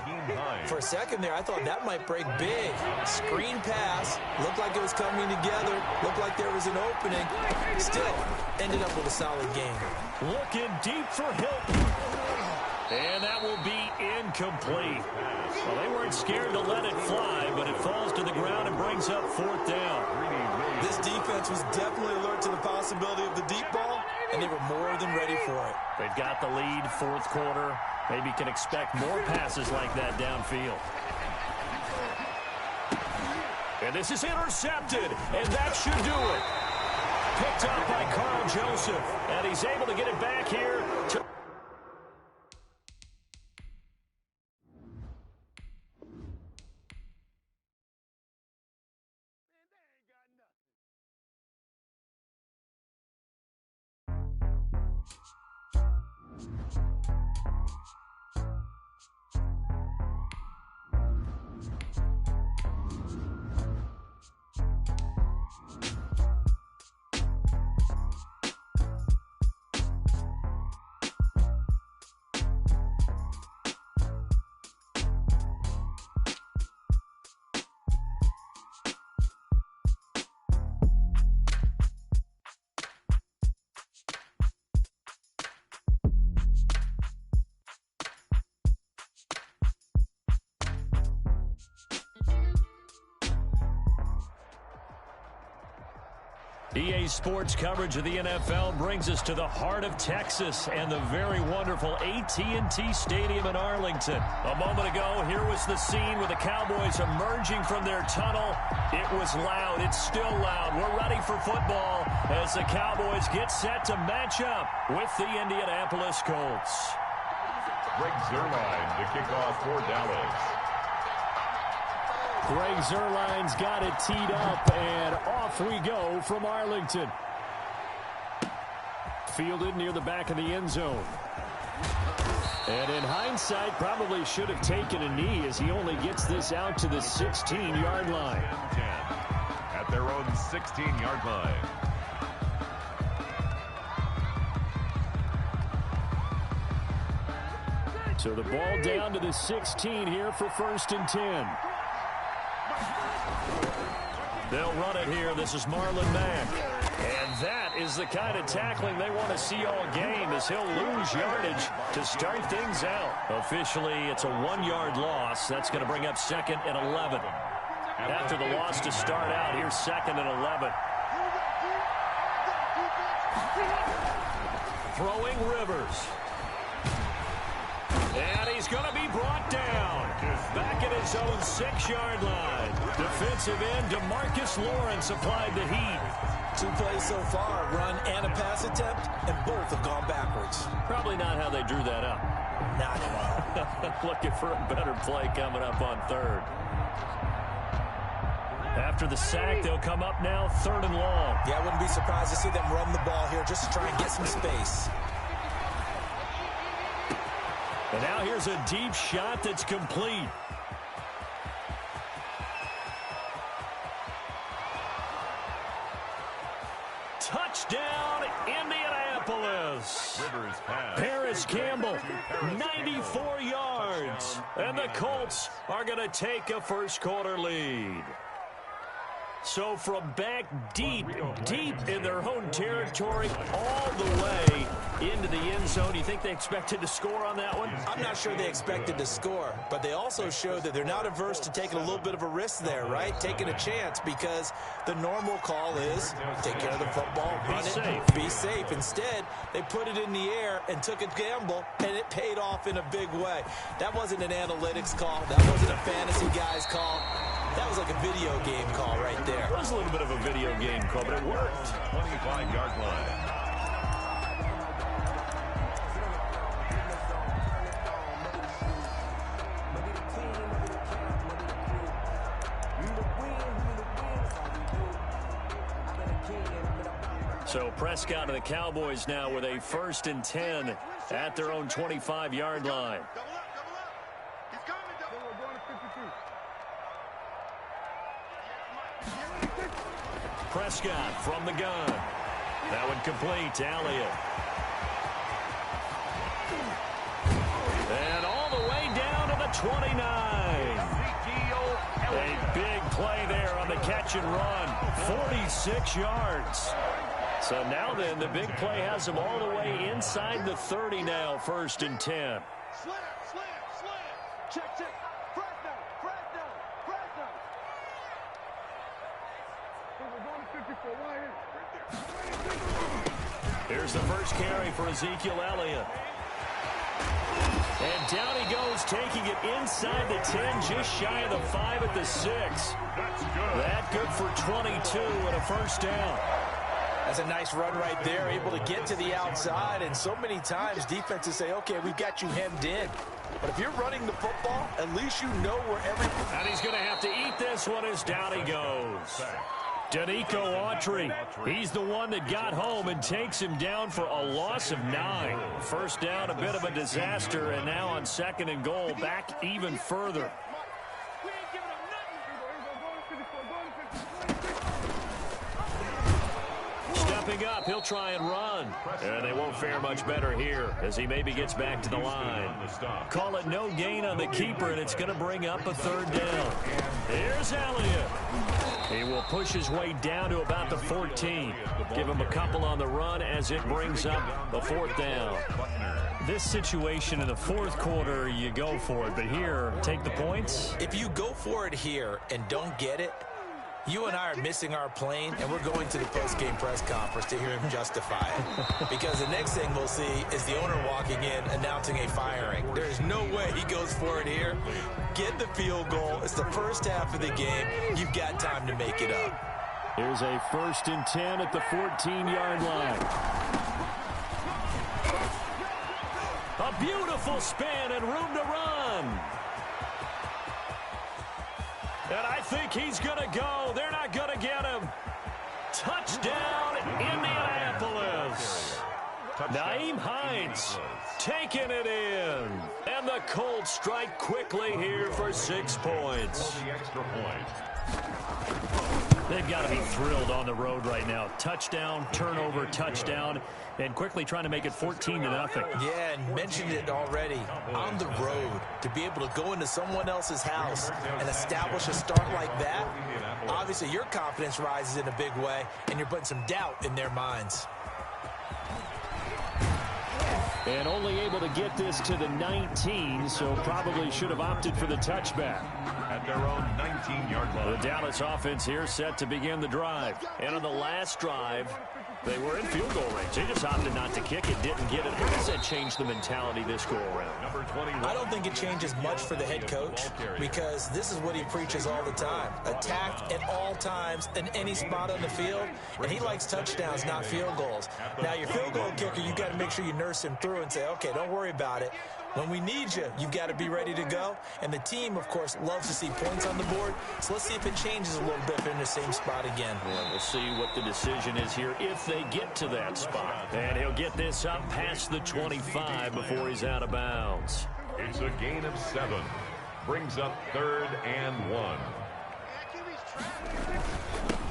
[SPEAKER 3] For a second there, I thought that might break big. Screen pass. Looked like it was coming together. Looked like there was an opening. Still, ended up with a solid game.
[SPEAKER 1] Looking deep for Hilton. And that will be incomplete. Well, they weren't scared to let it fly, but it falls to the ground and brings up 4th down.
[SPEAKER 3] This defense was definitely alert to the possibility of the deep ball, and they were more than ready for it.
[SPEAKER 1] They've got the lead, 4th quarter. Maybe can expect more passes like that downfield. And this is intercepted, and that should do it. Picked up by Carl Joseph, and he's able to get it back here to... EA Sports coverage of the NFL brings us to the heart of Texas and the very wonderful AT&T Stadium in Arlington. A moment ago, here was the scene with the Cowboys emerging from their tunnel. It was loud. It's still loud. We're ready for football as the Cowboys get set to match up with the Indianapolis Colts.
[SPEAKER 2] Greg Zuerlein to kick off for Dallas.
[SPEAKER 1] Greg Zuerlein's got it teed up, and off we go from Arlington. Fielded near the back of the end zone. And in hindsight, probably should have taken a knee as he only gets this out to the 16-yard line.
[SPEAKER 2] At their own 16-yard line.
[SPEAKER 1] So the ball down to the 16 here for first and 10. They'll run it here. This is Marlon Mack. And that is the kind of tackling they want to see all game as he'll lose yardage to start things out. Officially, it's a 1-yard loss. That's going to bring up 2nd and 11. After the loss to start out, here's 2nd and 11. Throwing Rivers. And he's going to be brought down. Back at his own 6-yard line. Defensive end DeMarcus Lawrence applied the heat.
[SPEAKER 3] 2 plays so far, run and a pass attempt, and both have gone backwards.
[SPEAKER 1] Probably not how they drew that up.
[SPEAKER 3] Not at all.
[SPEAKER 1] Looking for a better play coming up on 3rd. After the sack, they'll come up now 3rd and long.
[SPEAKER 3] Yeah, I wouldn't be surprised to see them run the ball here just to try and get some space.
[SPEAKER 1] And now here's a deep shot that's complete. Touchdown, Indianapolis. Paris Campbell, 94 yards. And the Colts are going to take a first-quarter lead. So from back deep in their own territory, all the way into the end zone, do you think they expected to score on that one?
[SPEAKER 3] I'm not sure they expected to score, but they also showed that they're not averse to taking a little bit of a risk there, right? Taking a chance, because the normal call is take care of the football, run it, be safe. Instead, they put it in the air and took a gamble, and it paid off in a big way. That wasn't an analytics call. That wasn't a fantasy guy's call. That was like a video game call right there.
[SPEAKER 1] It was a little bit of a video game call, but it worked.
[SPEAKER 2] 25-yard line.
[SPEAKER 1] So Prescott and the Cowboys now with a 1st and 10 at their own 25-yard line. Prescott from the gun. That one complete to Elliott. And all the way down to the 29. A big play there on the catch and run. 46 yards. So now then, the big play has them all the way inside the 30 now, 1st and 10.
[SPEAKER 4] Slam. Check. Press down.
[SPEAKER 1] Here's the first carry for Ezekiel Elliott. And down he goes, taking it inside the 10, just shy of the 5 at the 6.
[SPEAKER 2] That's good.
[SPEAKER 1] That good for 22 and a first down.
[SPEAKER 3] That's a nice run right there, able to get to the outside. And so many times defenses say, okay, we've got you hemmed in. But if you're running the football, at least you know where everything...
[SPEAKER 1] And he's going to have to eat this one as down he goes. Danico Autry, he's the one that got home and takes him down for a loss of 9. First down, a bit of a disaster, and now on 2nd and goal, back even further. Stepping up, he'll try and run. And they won't fare much better here as he maybe gets back to the line. Call it no gain on the keeper, and it's going to bring up a 3rd down. Here's Elliott. He will push his way down to about the 14. Give him a couple on the run as it brings up the 4th down. This situation in the 4th quarter, you go for it. But here, take the points.
[SPEAKER 3] If you go for it here and don't get it, you and I are missing our plane, and we're going to the post-game press conference to hear him justify it. Because the next thing we'll see is the owner walking in announcing a firing. There's no way he goes for it here. Get the field goal. It's the first half of the game. You've got time to make it up.
[SPEAKER 1] Here's a 1st and 10 at the 14-yard line. A beautiful spin and room to run. And I think he's going to go. They're not going to get him. Touchdown, Indianapolis. Nyheim Hines taking it in. And the Colts strike quickly here for 6 points. They've got to be thrilled on the road right now. Touchdown, turnover, touchdown, and quickly trying to make it 14-0.
[SPEAKER 3] Yeah, and mentioned it already. On the road, to be able to go into someone else's house and establish a start like that, obviously your confidence rises in a big way, and you're putting some doubt in their minds.
[SPEAKER 1] And only able to get this to the 19, so probably should have opted for the touchback.
[SPEAKER 2] At their own 19-yard line.
[SPEAKER 1] The Dallas offense here set to begin the drive. And on the last drive, they were in field goal range. They just opted not to kick it, didn't get it. How does that change the mentality this go-around?
[SPEAKER 2] Number 21.
[SPEAKER 3] I don't think it changes much for the head coach, because this is what he preaches all the time. Attack at all times in any spot on the field, and he likes touchdowns, not field goals. Now, your field goal kicker, you got to make sure you nurse him through and say, okay, don't worry about it. When we need you, you've got to be ready to go. And the team, of course, loves to see points on the board. So let's see if it changes a little bit if they're in the same spot again.
[SPEAKER 1] Well, we'll see what the decision is here if they get to that spot. And he'll get this up past the 25 before he's out of bounds.
[SPEAKER 2] It's a gain of 7. Brings up 3rd and 1.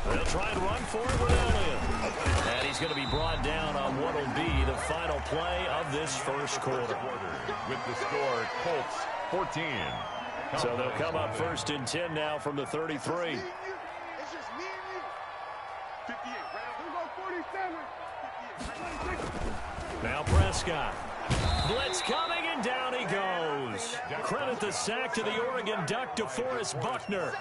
[SPEAKER 1] They'll try and run for it with Elliott. And he's going to be brought down on what will be the final play of this first quarter.
[SPEAKER 2] With the score, Colts 14.
[SPEAKER 1] So they'll come up 1st and 10 now from the 33.
[SPEAKER 4] It's just me and you. 58, right? 47.
[SPEAKER 1] Now Prescott. Blitz coming, and down he goes. Credit the sack to the Oregon Duck, DeForest Buckner.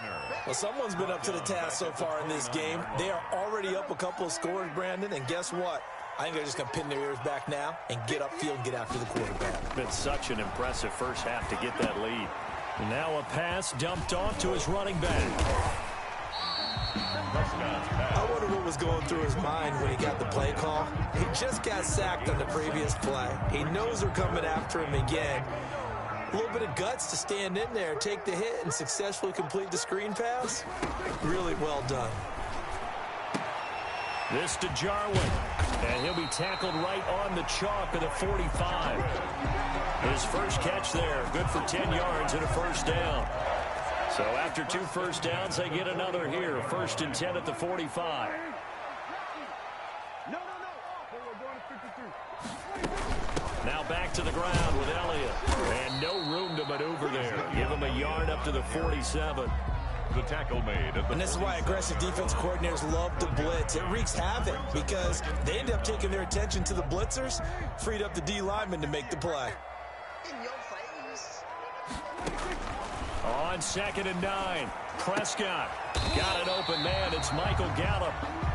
[SPEAKER 3] Well, someone's been up to the task so far in this game. They are already up a couple of scores, Brandon, and guess what? I think they're just going to pin their ears back now and get upfield and get after the quarterback.
[SPEAKER 1] Been such an impressive first half to get that lead. Now a pass dumped off to his running back.
[SPEAKER 3] I wonder what was going through his mind when he got the play call. He just got sacked on the previous play. He knows they're coming after him again. A little bit of guts to stand in there, take the hit, and successfully complete the screen pass. Really well done.
[SPEAKER 1] This to Jarwin, and he'll be tackled right on the chalk of the 45. His first catch there, good for 10 yards and a first down. So after 2 first downs, they get another here. 1st and 10 at the 45. Now back to the ground with Elliott. And no room to maneuver there. Give him a yard up to the 47.
[SPEAKER 2] The tackle made.
[SPEAKER 3] And this is why aggressive defense coordinators love to blitz. It wreaks havoc because they end up taking their attention to the blitzers, freed up the D lineman to make the play.
[SPEAKER 1] On 2nd and 9, Prescott got an open man. It's Michael Gallup.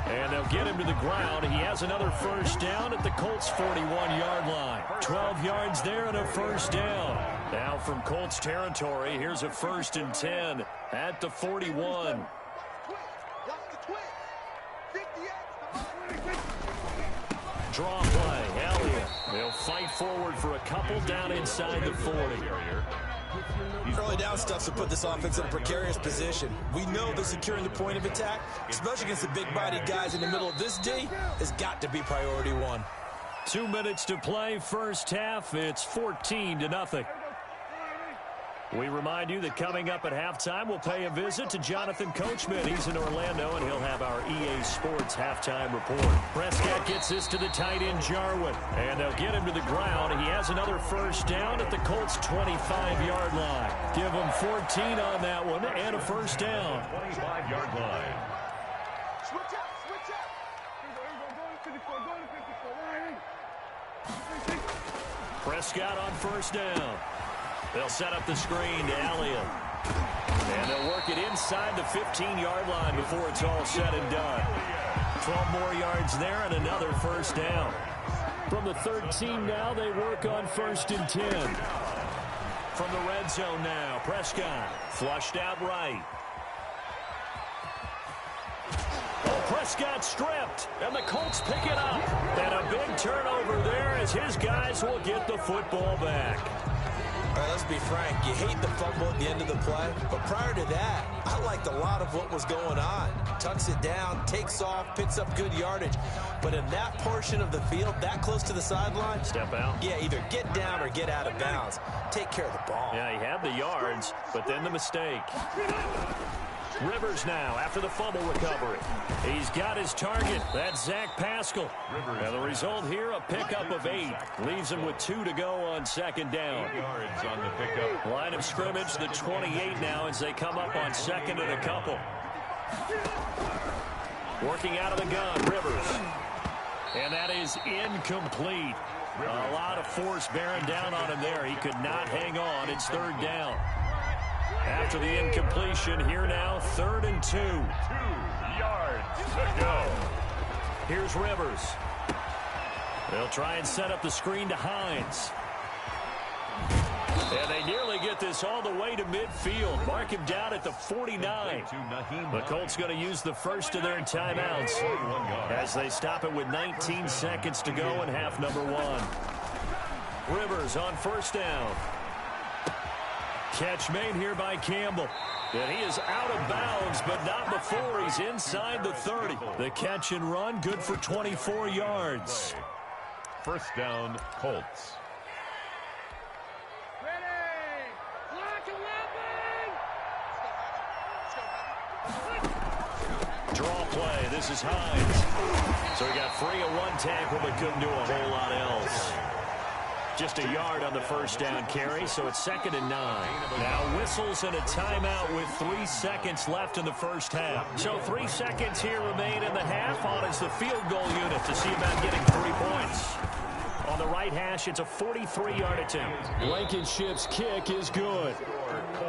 [SPEAKER 1] And they'll get him to the ground. He has another first down at the Colts' 41-yard line. 12 yards there and a first down. Now from Colts territory, here's a 1st and 10 at the 41. Draw play, Elliott. They'll fight forward for a couple down inside the 40.
[SPEAKER 3] Early down stuff to put this offense in a precarious position. We know that securing the point of attack, especially against the big-bodied guys in the middle of this D, has got to be priority 1.
[SPEAKER 1] 2 minutes to play, first half. It's 14-0. We remind you that coming up at halftime, we'll pay a visit to Jonathan Coachman. He's in Orlando, and he'll have our EA Sports halftime report. Prescott gets this to the tight end, Jarwin, and they'll get him to the ground. He has another first down at the Colts' 25-yard line. Give him 14 on that one and a first down.
[SPEAKER 2] 25-yard line.
[SPEAKER 4] Switch up, switch up.
[SPEAKER 1] Prescott on first down. They'll set up the screen to Elliott. And they'll work it inside the 15-yard line before it's all said and done. 12 more yards there and another first down. From the 13 now, they work on 1st and 10. From the red zone now, Prescott flushed out right. Oh, Prescott stripped, and the Colts pick it up. And a big turnover there as his guys will get the football back.
[SPEAKER 3] All right, let's be frank. You hate the fumble at the end of the play, but prior to that, I liked a lot of what was going on. Tucks it down, takes off, picks up good yardage. But in that portion of the field, that close to the sideline,
[SPEAKER 1] step out.
[SPEAKER 3] Yeah, either get down or get out of bounds. Take care of the ball.
[SPEAKER 1] Yeah, he had the yards, but then the mistake. Rivers now after the fumble recovery. He's got his target. That's Zach Pascal. And the result here, a pickup of 8. Leaves him with 2 to go on 2nd down.
[SPEAKER 2] 8 yards on the pickup.
[SPEAKER 1] Line of scrimmage, the 28 now as they come up on 2nd and a couple. Working out of the gun, Rivers. And that is incomplete. A lot of force bearing down on him there. He could not hang on. It's 3rd down. After the incompletion, here now, 3rd and 2.
[SPEAKER 2] 2 yards to go.
[SPEAKER 1] Here's Rivers. They'll try and set up the screen to Hines. And they nearly get this all the way to midfield. Mark him down at the 49. The Colts going to use the first of their timeouts as they stop it with 19 seconds to go in half number 1. Rivers on first down. Catch made here by Campbell. And he is out of bounds, but not before he's inside the 30. The catch and run, good for 24 yards.
[SPEAKER 2] First down, Colts.
[SPEAKER 1] Draw play. This is Hines. So he got free of one tackle, but couldn't do a whole lot else. Just a yard on the first down carry, so it's 2nd and 9. Now whistles and a timeout with 3 seconds left in the first half. So 3 seconds here remain in the half. On is the field goal unit to see about getting 3 points. On the right hash, it's a 43-yard attempt. Blankenship's kick is good.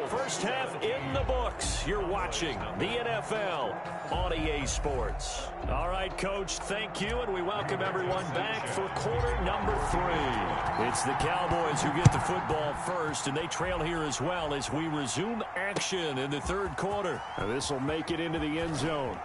[SPEAKER 1] First half in the books. You're watching the NFL on EA Sports. All right, Coach, thank you, and we welcome everyone back for quarter number 3. It's the Cowboys who get the football first, and they trail here as well as we resume action in the third quarter. This will make it into the end zone.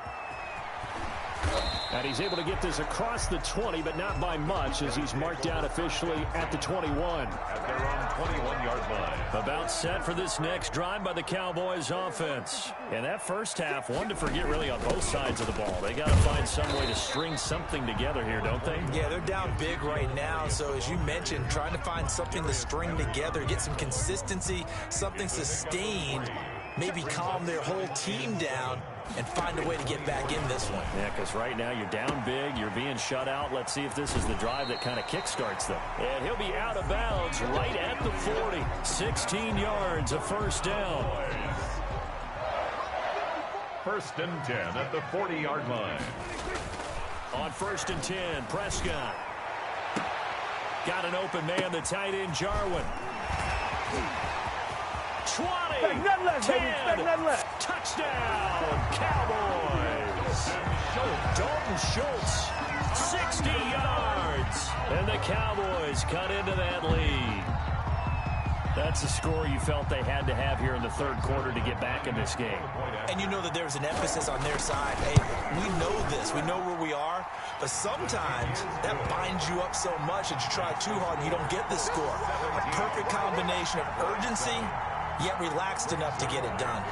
[SPEAKER 1] And he's able to get this across the 20, but not by much, as he's marked down officially at the 21.
[SPEAKER 2] At their own 21-yard line.
[SPEAKER 1] About set for this next drive by the Cowboys offense. And that first half, one to forget really on both sides of the ball. They got to find some way to string something together here, don't they?
[SPEAKER 3] Yeah, they're down big right now. So as you mentioned, trying to find something to string together, get some consistency, something sustained, maybe calm their whole team down and find a way to get back in this one.
[SPEAKER 1] Yeah, because right now you're down big, you're being shut out. Let's see if this is the drive that kind of kickstarts them. And he'll be out of bounds right at the 40. 16 yards, a first down.
[SPEAKER 2] First and 10 at the 40-yard line.
[SPEAKER 1] On first and 10, Prescott. Got an open man, the tight end, Jarwin. 20, 10, touchdown, Cowboys. Dalton Schultz, 60 yards. And the Cowboys cut into that lead. That's a score you felt they had to have here in the third quarter to get back in this game.
[SPEAKER 3] And you know that there's an emphasis on their side. Hey, we know this. We know where we are. But sometimes that binds you up so much that you try too hard and you don't get the score. A perfect combination of urgency, yet relaxed enough to get it done.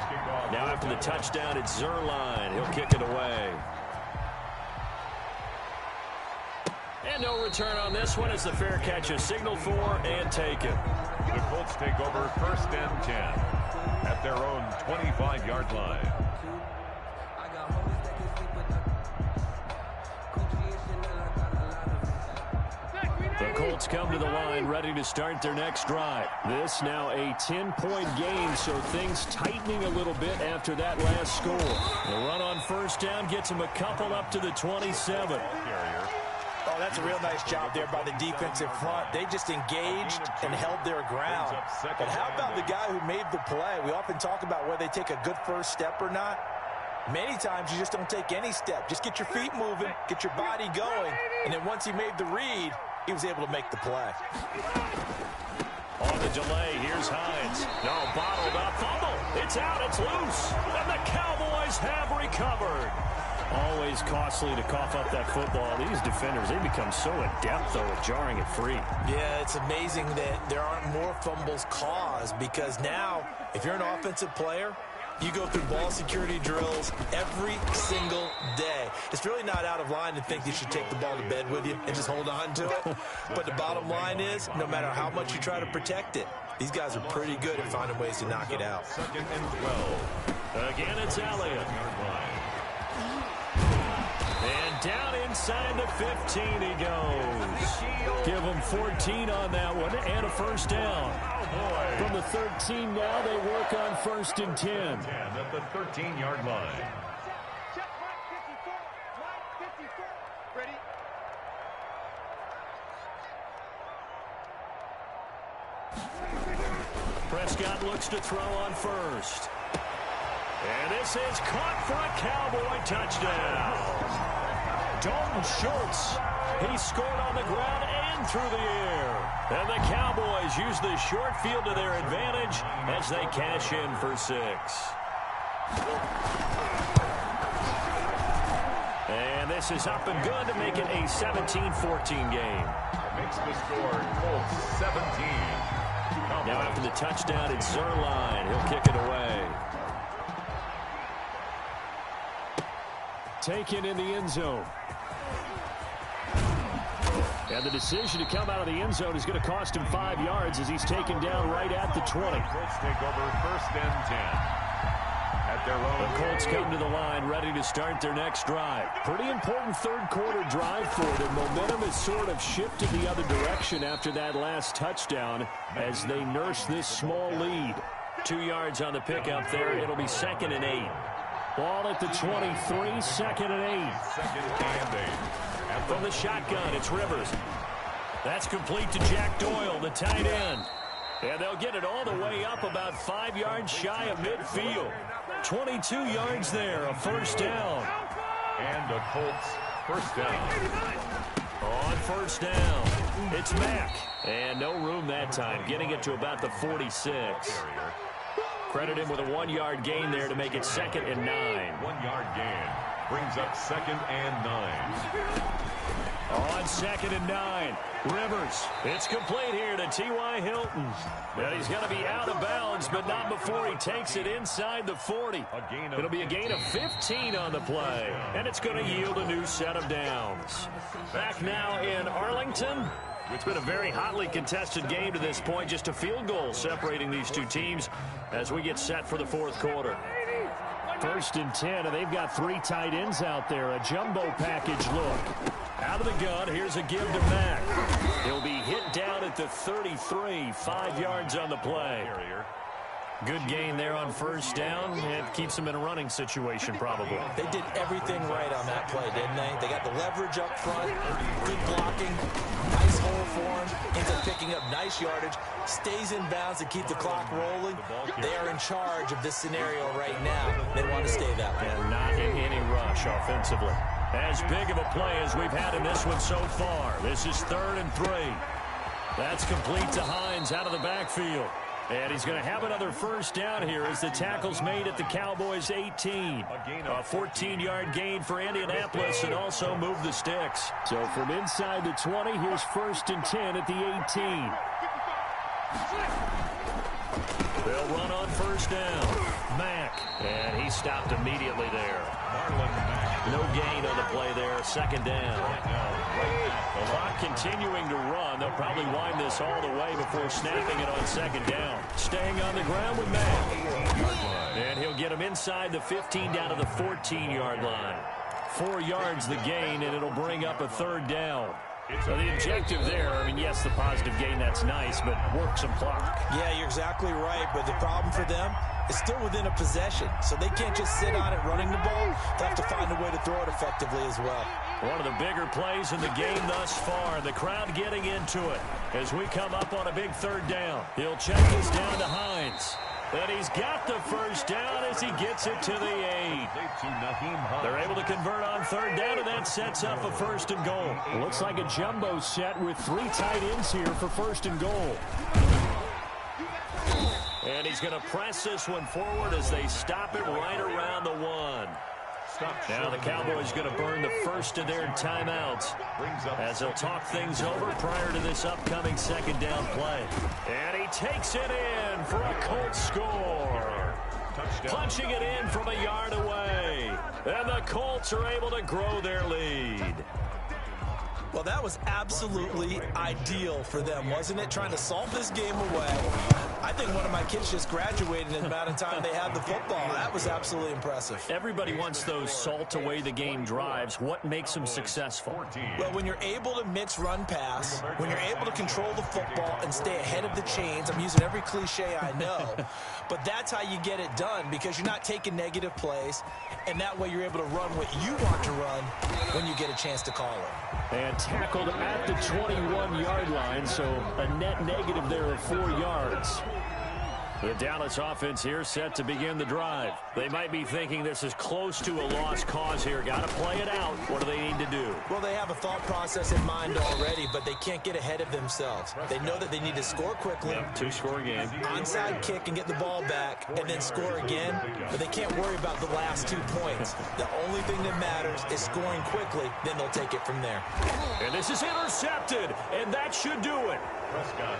[SPEAKER 1] Now after the touchdown, it's Zerline. He'll kick it away. And no return on this one as the fair catch is signaled for and taken.
[SPEAKER 2] The Colts take over first and 10 at their own 25-yard line.
[SPEAKER 1] The Colts come to the line ready to start their next drive. This now a 10-point game, so things tightening a little bit after that last score. The run on first down gets them a couple up to the 27.
[SPEAKER 3] Oh, that's a real nice job there by the defensive front. They just engaged and held their ground. But how about the guy who made the play? We often talk about whether they take a good first step or not. Many times you just don't take any step. Just get your feet moving, get your body going, and then once he made the read, he was able to make the play.
[SPEAKER 1] On the delay, here's Hines. No, bottled up, fumble. It's out, it's loose. And the Cowboys have recovered. Always costly to cough up that football. These defenders, they become so adept, though, at jarring it free.
[SPEAKER 3] Yeah, it's amazing that there aren't more fumbles caused because now, if you're an offensive player, you go through ball security drills every single day. It's really not out of line to think you should take the ball to bed with you and just hold on to it. But the bottom line is, no matter how much you try to protect it, these guys are pretty good at finding ways to knock it out.
[SPEAKER 2] Second and 12.
[SPEAKER 1] Again, it's Elliott. And down inside the 15 he goes. Give him 14 on that one and a first down. From the 13 now, they work on first and 10.
[SPEAKER 2] At the 13-yard line.
[SPEAKER 4] Ready?
[SPEAKER 1] Prescott looks to throw on first. And this is caught for a Cowboy touchdown. Dalton Schultz, he scored on the ground and through the air. And the Cowboys use the short field to their advantage as they cash in for 6. And this is up and good to make it a 17-14 game.
[SPEAKER 2] Makes the score Colts 17.
[SPEAKER 1] Now after the touchdown, it's Zerline. He'll kick it away. Taken in the end zone. And the decision to come out of the end zone is going to cost him 5 yards as he's taken down right at the 20.
[SPEAKER 2] Colts take over 1st and 10. At their own.
[SPEAKER 1] The Colts come to the line ready to start their next drive. Pretty important third quarter drive for them. Momentum has sort of shifted the other direction after that last touchdown as they nurse this small lead. 2 yards on the pickup there. It'll be 2nd and 8. Ball at the 23, 2nd and 8.
[SPEAKER 2] 2nd and 8.
[SPEAKER 1] And from the shotgun, it's Rivers. That's complete to Jack Doyle, the tight end. And they'll get it all the way up about 5 yards shy of midfield. 22 yards there, a 1st down.
[SPEAKER 2] And the Colts 1st down.
[SPEAKER 1] On 1st down, it's Mack. And no room that time, getting it to about the 46. Credit him with a 1-yard gain there to make it 2nd and 9.
[SPEAKER 2] 1-yard gain brings up 2nd and 9.
[SPEAKER 1] On 2nd and 9, Rivers. It's complete here to T.Y. Hilton. And he's going to be out of bounds, but not before he takes it inside the 40. It'll be a gain of 15 on the play, and it's going to yield a new set of downs. Back now in Arlington. It's been a very hotly contested game to this point. Just a field goal separating these two teams as we get set for the 4th quarter. 1st and 10, and they've got 3 tight ends out there. A jumbo package look. Out of the gun, here's a give to Mack. He'll be hit down at the 33, 5 yards on the play. Good gain there on 1st down. It keeps them in a running situation, probably.
[SPEAKER 3] They did everything right on that play, didn't they? They got the leverage up front, good blocking, nice hole for him, ends up picking up nice yardage, stays in bounds to keep the clock rolling. They are in charge of this scenario right now. They want to stay that way.
[SPEAKER 1] And not in any rush offensively. As big of a play as we've had in this one so far. This is 3rd and 3. That's complete to Hines out of the backfield. And he's going to have another 1st down here as the tackle's made at the Cowboys' 18. A 14-yard gain for Indianapolis and also move the sticks. So from inside the 20, here's 1st and 10 at the 18. They'll run on 1st down. Mack. And he stopped immediately there. No gain on the play there. 2nd down. The clock continuing to run. They'll probably wind this all the way before snapping it on 2nd down. Staying on the ground with Mack. And he'll get him inside the 15 down to the 14-yard line. 4 yards the gain, and it'll bring up a 3rd down. So the objective there, I mean, yes, the positive gain, that's nice, but work some clock.
[SPEAKER 3] Yeah, you're exactly right, but the problem for them is still within a possession, so they can't just sit on it running the ball. They have to find a way to throw it effectively as well.
[SPEAKER 1] One of the bigger plays in the game thus far. The crowd getting into it as we come up on a big 3rd down. He'll check this down to Hines. And he's got the 1st down as he gets it to the 8. They're able to convert on 3rd down, and that sets up a 1st and goal. Looks like a jumbo set with 3 tight ends here for 1st and goal. And he's going to press this one forward as they stop it right around the 1. Now the Cowboys going to burn the first of their timeouts as they'll talk things over prior to this upcoming 2nd down play. And he takes it in for a Colts score. Punching it in from a yard away. And the Colts are able to grow their lead.
[SPEAKER 3] Well, that was absolutely ideal for them, wasn't it? Trying to salt this game away. I think one of my kids just graduated in the amount of time they had the football. That was absolutely impressive.
[SPEAKER 1] Everybody wants those salt away the game drives. What makes them successful?
[SPEAKER 3] Well, when you're able to mix run pass, when you're able to control the football and stay ahead of the chains, I'm using every cliche I know, but that's how you get it done because you're not taking negative plays, and that way you're able to run what you want to run when you get a chance to call it.
[SPEAKER 1] And tackled at the 21-yard line, so a net negative there of 4 yards. The Dallas offense here set to begin the drive. They might be thinking this is close to a lost cause here. Got to play it out. What do they need to do?
[SPEAKER 3] Well, they have a thought process in mind already, but they can't get ahead of themselves. They know that they need to score quickly.
[SPEAKER 1] Yep, two-score game.
[SPEAKER 3] Onside kick and get the ball back and then score again, but they can't worry about the last 2 points. The only thing that matters is scoring quickly, then they'll take it from there.
[SPEAKER 1] And this is intercepted, and that should do it.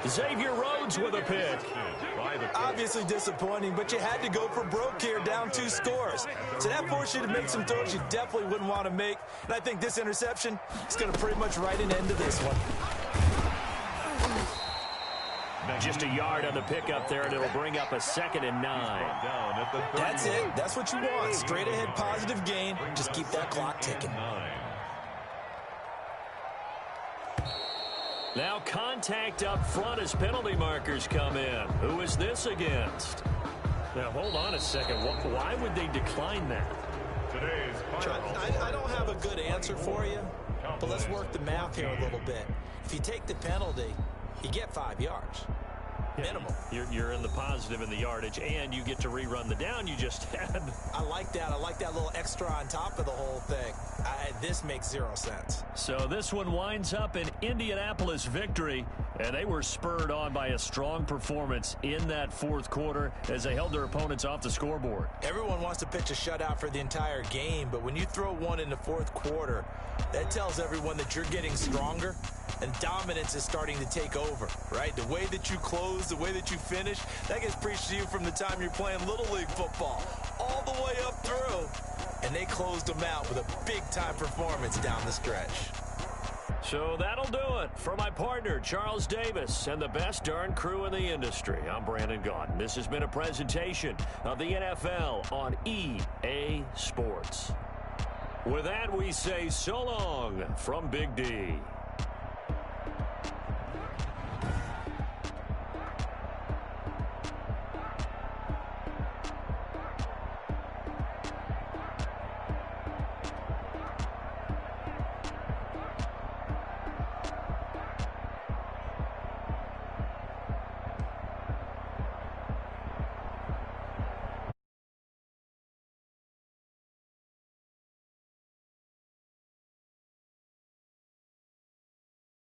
[SPEAKER 1] Xavier Rhodes with a pick.
[SPEAKER 3] Obviously disappointing, but you had to go for broke here, down 2 scores. So that forced you to make some throws you definitely wouldn't want to make. And I think this interception is going to pretty much write an end to this one.
[SPEAKER 1] Just a yard on the pickup there, and it'll bring up a 2nd and 9.
[SPEAKER 3] That's it. That's what you want. Straight ahead positive gain. Just keep that clock ticking.
[SPEAKER 1] Now contact up front as penalty markers come in. Who is this against? Now, hold on a second. Why would they decline that?
[SPEAKER 3] I don't have a good answer for you, but let's work the math here a little bit. If you take the penalty, you get 5 yards. Minimum.
[SPEAKER 1] You're in the positive in the yardage, and you get to rerun the down you just had.
[SPEAKER 3] I like that. I like that little extra on top of the whole thing. This makes 0 sense.
[SPEAKER 1] So this one winds up an Indianapolis victory, and they were spurred on by a strong performance in that 4th quarter as they held their opponents off the scoreboard.
[SPEAKER 3] Everyone wants to pitch a shutout for the entire game, but when you throw one in the 4th quarter, that tells everyone that you're getting stronger and dominance is starting to take over, right? The way that you close, the way that you finish, that gets preached to you from the time you're playing Little League football all the way up through. And they closed them out with a big-time performance down the stretch.
[SPEAKER 1] So that'll do it for my partner, Charles Davis, and the best darn crew in the industry. I'm Brandon Gaudin. This has been a presentation of the NFL on EA Sports. With that, we say so long from Big D.